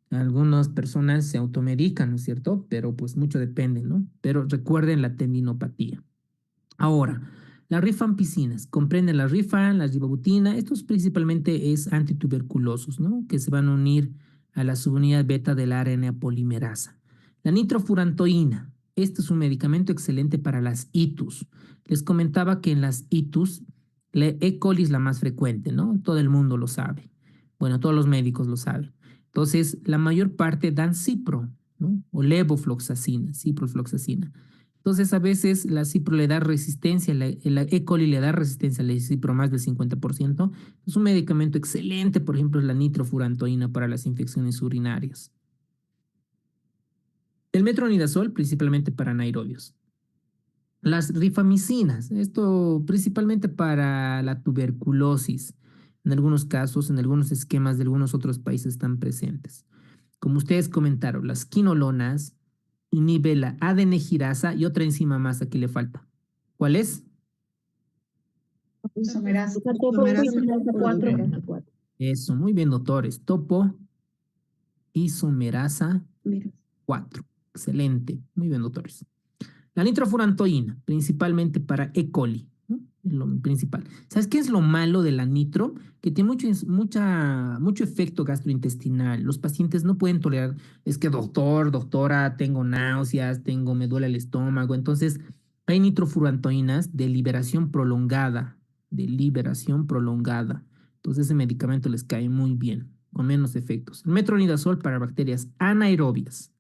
algunas personas se automedican, ¿no es cierto? Pero pues mucho depende, ¿no? Pero recuerden la tendinopatía. Ahora, las rifampicinas, comprenden la rifan, la ribabutina, estos principalmente es antituberculosos, ¿no? Que se van a unir a la subunidad beta de la RNA polimerasa. La nitrofurantoína, este es un medicamento excelente para las itus. Les comentaba que en las itus, la E. coli es la más frecuente, ¿no? Todo el mundo lo sabe. Bueno, todos los médicos lo saben. Entonces, la mayor parte dan cipro, ¿no? O levofloxacina, ciprofloxacina. Entonces, a veces la cipro le da resistencia, la E. coli le da resistencia a la cipro más del 50%. Es un medicamento excelente, por ejemplo, es la nitrofurantoína para las infecciones urinarias. El metronidazol, principalmente para anaerobios. Las rifamicinas, esto principalmente para la tuberculosis. En algunos casos, en algunos esquemas de algunos otros países están presentes. Como ustedes comentaron, las quinolonas inhibe la adenegirasa y otra enzima más aquí le falta. ¿Cuál es? Isomerasa. La topoisomerasa 4. Eso, muy bien, doctores. Topo isomerasa 4. Excelente. Muy bien, doctores. La nitrofurantoína, principalmente para E. coli, ¿no? Lo principal. ¿Sabes qué es lo malo de la nitro? Que tiene mucho efecto gastrointestinal. Los pacientes no pueden tolerar, es que doctora, tengo náuseas, me duele el estómago. Entonces, hay nitrofurantoínas de liberación prolongada, Entonces, ese medicamento les cae muy bien, con menos efectos. El metronidazol para bacterias anaerobias.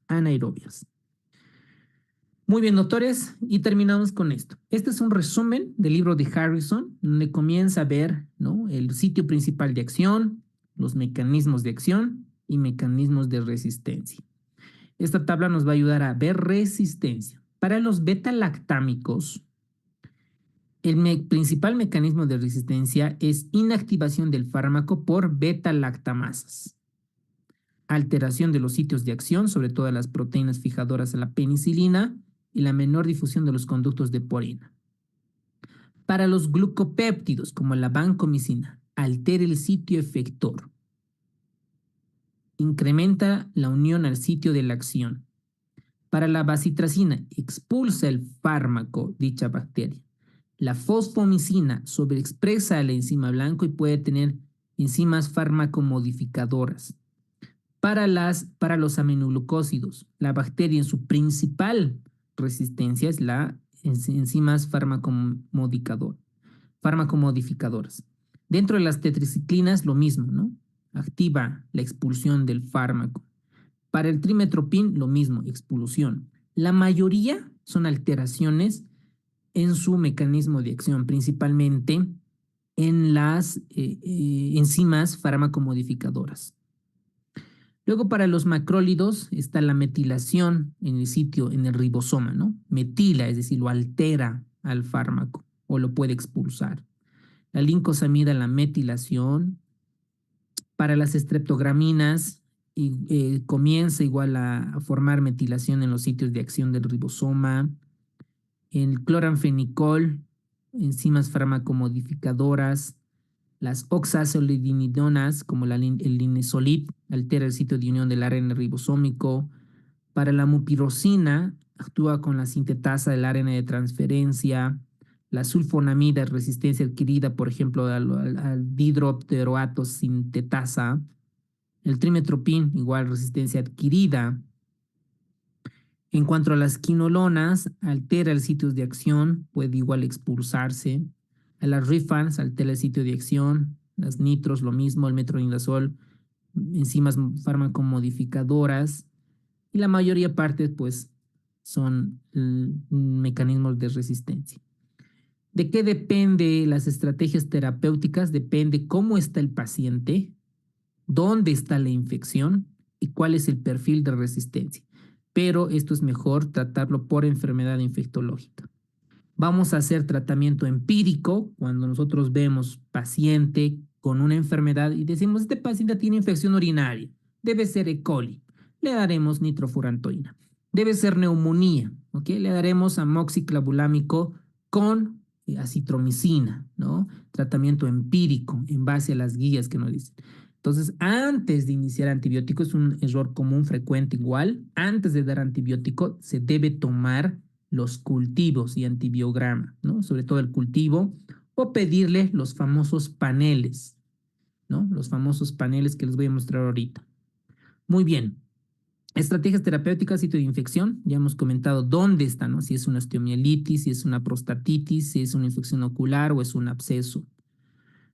Muy bien, doctores, y terminamos con esto. Este es un resumen del libro de Harrison, donde comienza a ver, ¿no?, el sitio principal de acción, los mecanismos de acción y mecanismos de resistencia. Esta tabla nos va a ayudar a ver resistencia. Para los beta-lactámicos, el principal mecanismo de resistencia es inactivación del fármaco por beta-lactamasas. Alteración de los sitios de acción, sobre todo las proteínas fijadoras a la penicilina, y la menor difusión de los conductos de porina. Para los glucopéptidos, como la vancomicina, altera el sitio efector. Incrementa la unión al sitio de la acción. Para la bacitracina, expulsa el fármaco, dicha bacteria. La fosfomicina sobreexpresa la enzima blanco y puede tener enzimas fármaco-modificadoras. Para los aminoglucósidos, la bacteria en su principal resistencia es la enzimas fármaco-modificadoras. Dentro de las tetraciclinas, lo mismo, ¿no? Activa la expulsión del fármaco. Para el trimetropin, lo mismo, expulsión. La mayoría son alteraciones en su mecanismo de acción, principalmente en las enzimas fármaco-modificadoras. Luego, para los macrólidos está la metilación en el sitio, en el ribosoma, ¿no? Metila, es decir, lo altera al fármaco o lo puede expulsar. La lincosamida, la metilación. Para las estreptograminas, comienza igual a formar metilación en los sitios de acción del ribosoma. El cloranfenicol, enzimas fármaco-modificadoras. Las oxazolidinidonas, como el linezolid, altera el sitio de unión del ARN ribosómico. Para la mupirocina, actúa con la sintetasa del ARN de transferencia. La sulfonamida es resistencia adquirida, por ejemplo, al dihidropteroato sintetasa. El trimetropin, igual resistencia adquirida. En cuanto a las quinolonas, altera el sitio de acción, puede igual expulsarse. A las rifans, altera el sitio de acción. Las nitros, lo mismo, el metronidazol, enzimas fármaco-modificadoras. Y la mayoría parte, pues, son mecanismos de resistencia. ¿De qué depende las estrategias terapéuticas? Depende cómo está el paciente, dónde está la infección y cuál es el perfil de resistencia. Pero esto es mejor tratarlo por enfermedad infectológica. Vamos a hacer tratamiento empírico cuando nosotros vemos paciente con una enfermedad y decimos, este paciente tiene infección urinaria, debe ser E. coli, le daremos nitrofurantoína. Debe ser neumonía, ¿ok? Le daremos amoxiclavulámico con acitromicina, ¿no? Tratamiento empírico en base a las guías que nos dicen. Entonces, antes de iniciar antibiótico, es un error común, frecuente igual, antes de dar antibiótico se debe tomar los cultivos y antibiograma, ¿no? Sobre todo el cultivo, o pedirle los famosos paneles, ¿no? Los famosos paneles que les voy a mostrar ahorita. Muy bien. Estrategias terapéuticas, sitio de infección, ya hemos comentado dónde está, ¿no? Si es una osteomielitis, si es una prostatitis, si es una infección ocular o es un absceso.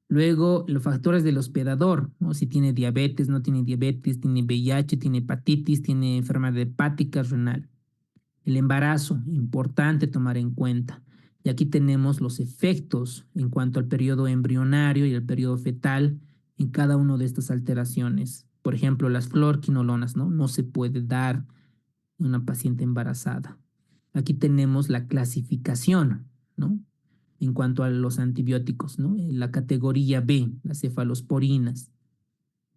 Luego, los factores del hospedador, ¿no? Si tiene diabetes, no tiene diabetes, tiene VIH, tiene hepatitis, tiene enfermedad hepática, renal. El embarazo, importante tomar en cuenta. Y aquí tenemos los efectos en cuanto al periodo embrionario y el periodo fetal en cada una de estas alteraciones. Por ejemplo, las fluorquinolonas, ¿no? No se puede dar en una paciente embarazada. Aquí tenemos la clasificación, ¿no? En cuanto a los antibióticos, ¿no? La categoría B, las cefalosporinas,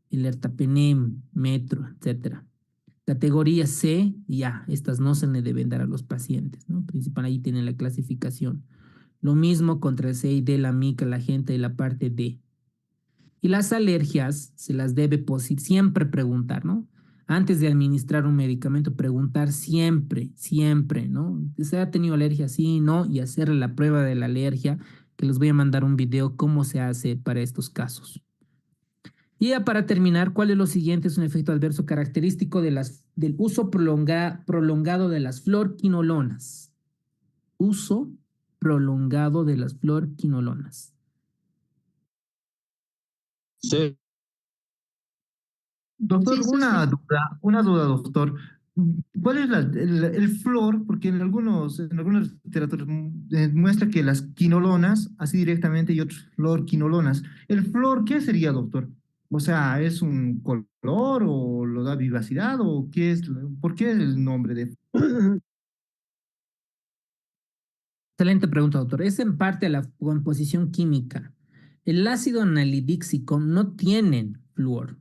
el ertapenem, metro, etcétera. Categoría C, ya, estas no se le deben dar a los pacientes, ¿no? Principal, ahí tienen la clasificación. Lo mismo contra el C y D, la mica, la gente y la parte D. Y las alergias se las debe siempre preguntar, ¿no? Antes de administrar un medicamento, preguntar siempre, siempre, ¿no? ¿Se ha tenido alergia? Sí, no, y hacerle la prueba de la alergia, que les voy a mandar un video cómo se hace para estos casos. Y ya para terminar, ¿cuál de los siguientes es un efecto adverso característico del uso prolongado de las fluorquinolonas? Uso prolongado de las fluorquinolonas. Sí. Doctor, Sí, sí, una duda, doctor. ¿Cuál es el flor? Porque en algunas literaturas muestra que las quinolonas, así directamente, y otras fluorquinolonas. ¿El flor qué sería, doctor? O sea, ¿es un color o lo da vivacidad o qué es? ¿Por qué el nombre de? Excelente pregunta, doctor. Es en parte la composición química. El ácido anhidríxico no tiene flúor,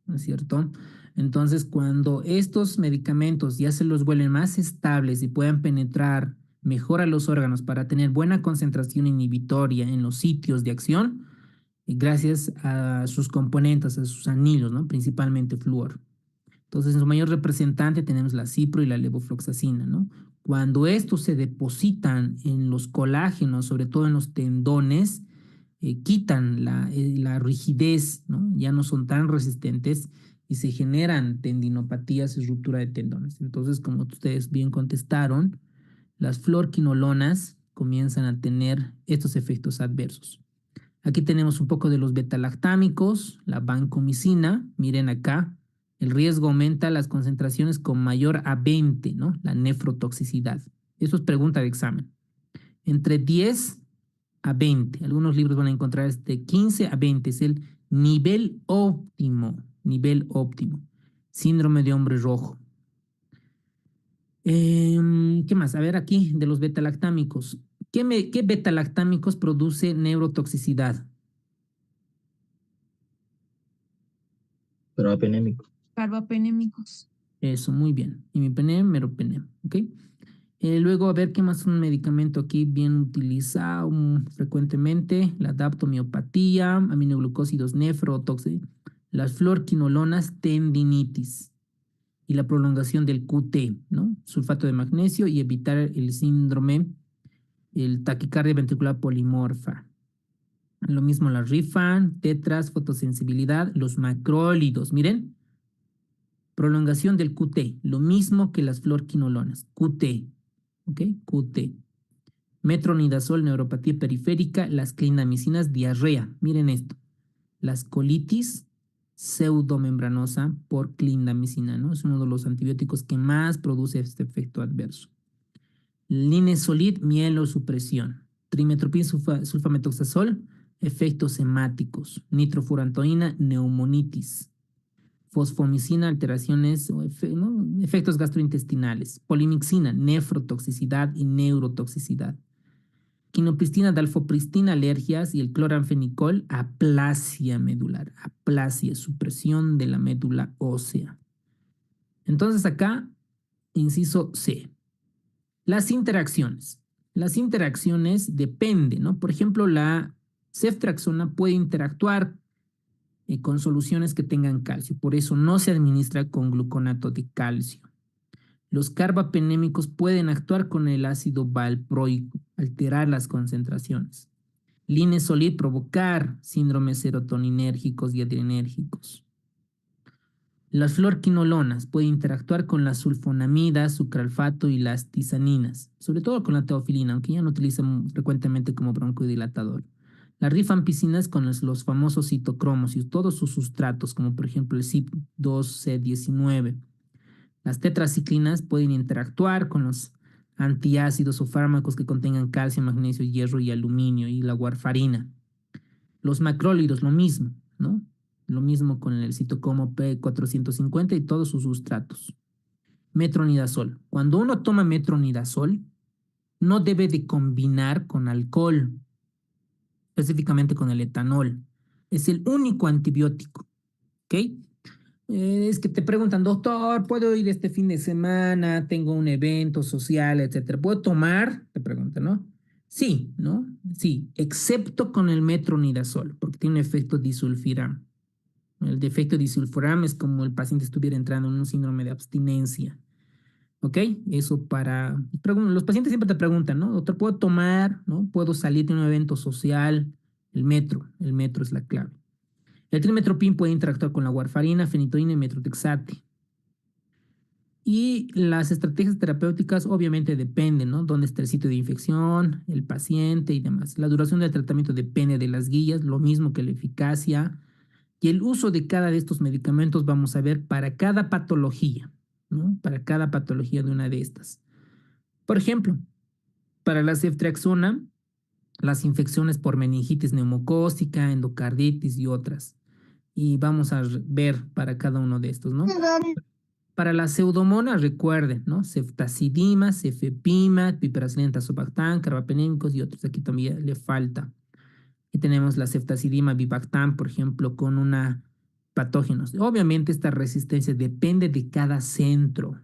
¿no es cierto? Entonces, cuando estos medicamentos ya se los vuelven más estables y puedan penetrar mejor a los órganos para tener buena concentración inhibitoria en los sitios de acción, gracias a sus componentes, a sus anillos, ¿no? Principalmente flúor. Entonces, en su mayor representante tenemos la cipro y la levofloxacina, ¿no? Cuando estos se depositan en los colágenos, sobre todo en los tendones, quitan la rigidez, ¿no? Ya no son tan resistentes y se generan tendinopatías y ruptura de tendones. Entonces, como ustedes bien contestaron, las fluorquinolonas comienzan a tener estos efectos adversos. Aquí tenemos un poco de los betalactámicos, la vancomicina, miren acá, el riesgo aumenta las concentraciones con mayor a 20, ¿no? La nefrotoxicidad. Eso es pregunta de examen. Entre 10 a 20, algunos libros van a encontrar de 15 a 20, es el nivel óptimo, nivel óptimo. Síndrome de hombre rojo. ¿Qué más? A ver aquí, de los betalactámicos. ¿Qué betalactámicos produce neurotoxicidad? Pero apenémico. carbapenémicos. Eso, muy bien. Imipenem, meropenem, ¿ok? Luego, a ver qué más un medicamento aquí bien utilizado frecuentemente. La daptomiopatía, aminoglucósidos nefrotoxi, las fluorquinolonas, tendinitis. y la prolongación del QT, ¿no? Sulfato de magnesio y evitar el síndrome, el taquicardia ventricular polimorfa. Lo mismo la Rifan, tetras, fotosensibilidad, los macrólidos. Miren, prolongación del QT, lo mismo que las fluorquinolonas, QT, ¿ok? QT. Metronidazol, neuropatía periférica, las clindamicinas, diarrea. Miren esto, las colitis pseudomembranosa por clindamicina, ¿no? Es uno de los antibióticos que más produce este efecto adverso. Linezolid, mielosupresión. Trimetoprim, sulfamethoxazol, efectos hemáticos. Nitrofurantoína, neumonitis. Fosfomicina, alteraciones o efectos gastrointestinales. Polimixina, nefrotoxicidad y neurotoxicidad. Quinopristina, dalfopristina, alergias, y el cloranfenicol, aplasia medular. Aplasia, supresión de la médula ósea. Entonces acá, inciso C. Las interacciones. Las interacciones dependen, ¿no? Por ejemplo, la ceftriaxona puede interactuar con soluciones que tengan calcio. Por eso no se administra con gluconato de calcio. Los carbapenémicos pueden actuar con el ácido valproico, alterar las concentraciones. Linezolid, provocar síndromes serotoninérgicos y adrenérgicos. Las fluorquinolonas pueden interactuar con las sulfonamidas, sucralfato y las tisaninas, sobre todo con la teofilina, aunque ya no utilizan frecuentemente como broncodilatador. Las rifampicinas con los famosos citocromos y todos sus sustratos, como por ejemplo el CYP2C19. Las tetraciclinas pueden interactuar con los antiácidos o fármacos que contengan calcio, magnesio, hierro y aluminio, y la warfarina. Los macrólidos, lo mismo, ¿no? Lo mismo con el citocromo P450 y todos sus sustratos. Metronidazol. Cuando uno toma metronidazol, no debe de combinar con alcohol, específicamente con el etanol. Es el único antibiótico, ¿ok? Es que te preguntan, doctor, ¿puedo ir este fin de semana? Tengo un evento social, etcétera. ¿Puedo tomar? Te preguntan, ¿no? Sí, ¿no? Sí, excepto con el metronidazol, porque tiene un efecto disulfiram. El efecto disulfiram es como el paciente estuviera entrando en un síndrome de abstinencia. ¿Ok? Eso para... Los pacientes siempre te preguntan, ¿no? Doctor, ¿puedo tomar? ¿No? ¿Puedo salir de un evento social? El metro es la clave. El trimetoprim puede interactuar con la warfarina, fenitoína y metrotexate. Y las estrategias terapéuticas obviamente dependen, ¿no? Dónde está el sitio de infección, el paciente y demás. La duración del tratamiento depende de las guías, lo mismo que la eficacia. Y el uso de cada de estos medicamentos vamos a ver para cada patología, ¿no? Para cada patología de una de estas. Por ejemplo, para la ceftriaxona, las infecciones por meningitis neumocócica, endocarditis y otras. Y vamos a ver para cada uno de estos, ¿no? Para la pseudomonas, recuerden, ¿no? Ceftazidima, cefepima, piperacilina, tazobactam, carbapenémicos y otros. Aquí también le falta. Aquí tenemos la ceftazidima, bivactam, por ejemplo, con una patógenos. Obviamente esta resistencia depende de cada centro,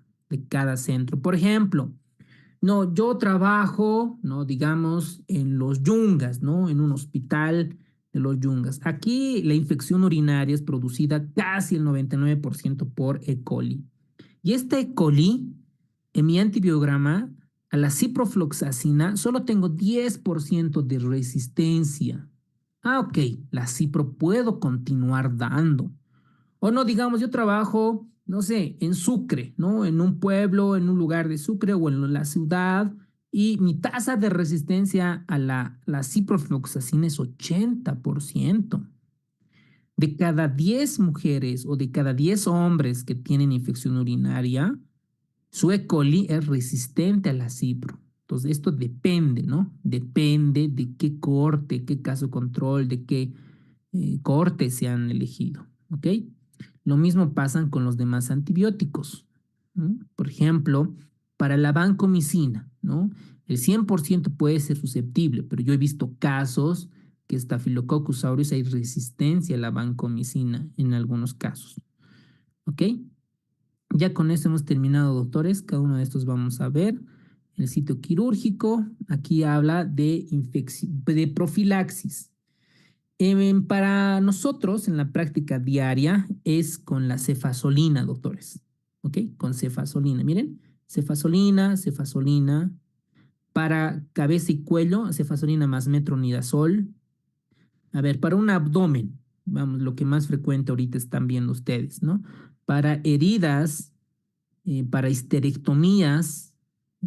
Por ejemplo, no, yo trabajo, ¿no? Digamos, en los Yungas, ¿no? En un hospital de los Yungas. Aquí la infección urinaria es producida casi el 99% por E. coli. Y esta E. coli, en mi antibiograma, a la ciprofloxacina solo tengo 10% de resistencia. Ah, ok, la cipro puedo continuar dando. O no, digamos, yo trabajo, no sé, en Sucre, ¿no? En un pueblo, en un lugar de Sucre o en la ciudad, y mi tasa de resistencia a la ciprofloxacina es 80%. De cada 10 mujeres o de cada 10 hombres que tienen infección urinaria, su E. coli es resistente a la cipro. Entonces, esto depende, ¿no? Depende de qué cohorte, qué caso control, de qué cohorte se han elegido, ¿ok? Lo mismo pasa con los demás antibióticos, ¿no? Por ejemplo, para la vancomicina, ¿no? El 100% puede ser susceptible, pero yo he visto casos que Staphylococcus aureus hay resistencia a la vancomicina en algunos casos, ¿ok? Ya con eso hemos terminado, doctores. Cada uno de estos vamos a ver. El sitio quirúrgico, aquí habla de profilaxis. Para nosotros, en la práctica diaria, es con la cefazolina, doctores. ¿ok? Con cefazolina. Miren, cefazolina, cefazolina. Para cabeza y cuello, cefazolina más metronidazol. A ver, para un abdomen, vamos, lo que más frecuente ahorita están viendo ustedes, ¿no? Para heridas, para histerectomías,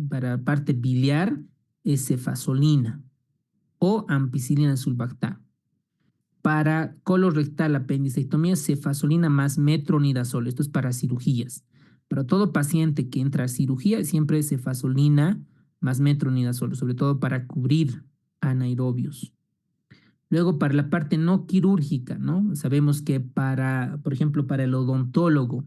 para parte biliar, es cefazolina o ampicilina sulbactam. Para colorectal, apendicectomía, cefazolina más metronidazol. Esto es para cirugías. Para todo paciente que entra a cirugía, siempre es cefazolina más metronidazol, sobre todo para cubrir anaerobios. Luego, para la parte no quirúrgica, ¿no? Sabemos que para, por ejemplo, para el odontólogo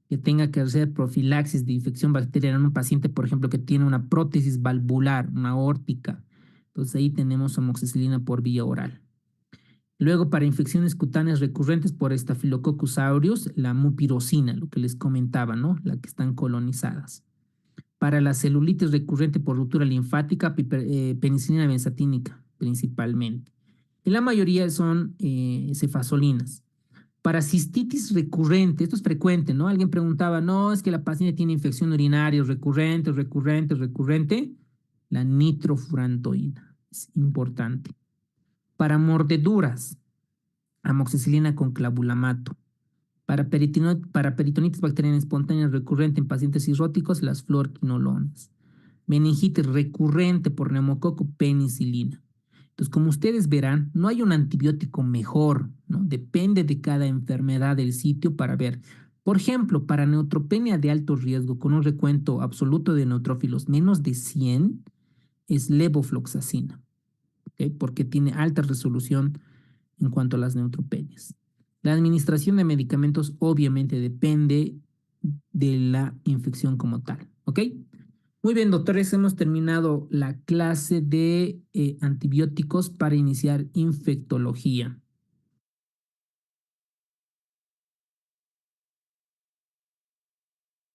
que tenga que hacer profilaxis de infección bacteriana en un paciente, por ejemplo, que tiene una prótesis valvular, una aórtica, entonces ahí tenemos amoxicilina por vía oral. Luego, para infecciones cutáneas recurrentes por Staphylococcus aureus, la mupirocina, lo que les comentaba, ¿no? La que están colonizadas. Para la celulitis recurrente por ruptura linfática, penicilina benzatínica, principalmente. Y la mayoría son cefazolinas. Para cistitis recurrente, esto es frecuente, ¿no? Alguien preguntaba, no, es que la paciente tiene infección urinaria recurrente. La nitrofurantoína es importante. Para mordeduras, amoxicilina con clavulamato. Para peritonitis bacteriana espontánea recurrente en pacientes cirróticos, las fluorquinolonas. Meningitis recurrente por neumococo, penicilina. Entonces, como ustedes verán, no hay un antibiótico mejor, ¿no? Depende de cada enfermedad del sitio para ver. Por ejemplo, para neutropenia de alto riesgo, con un recuento absoluto de neutrófilos menos de 100, es levofloxacina, ¿okay? Porque tiene alta resolución en cuanto a las neutropenias. La administración de medicamentos obviamente depende de la infección como tal, ¿ok? Muy bien, doctores, hemos terminado la clase de antibióticos para iniciar infectología.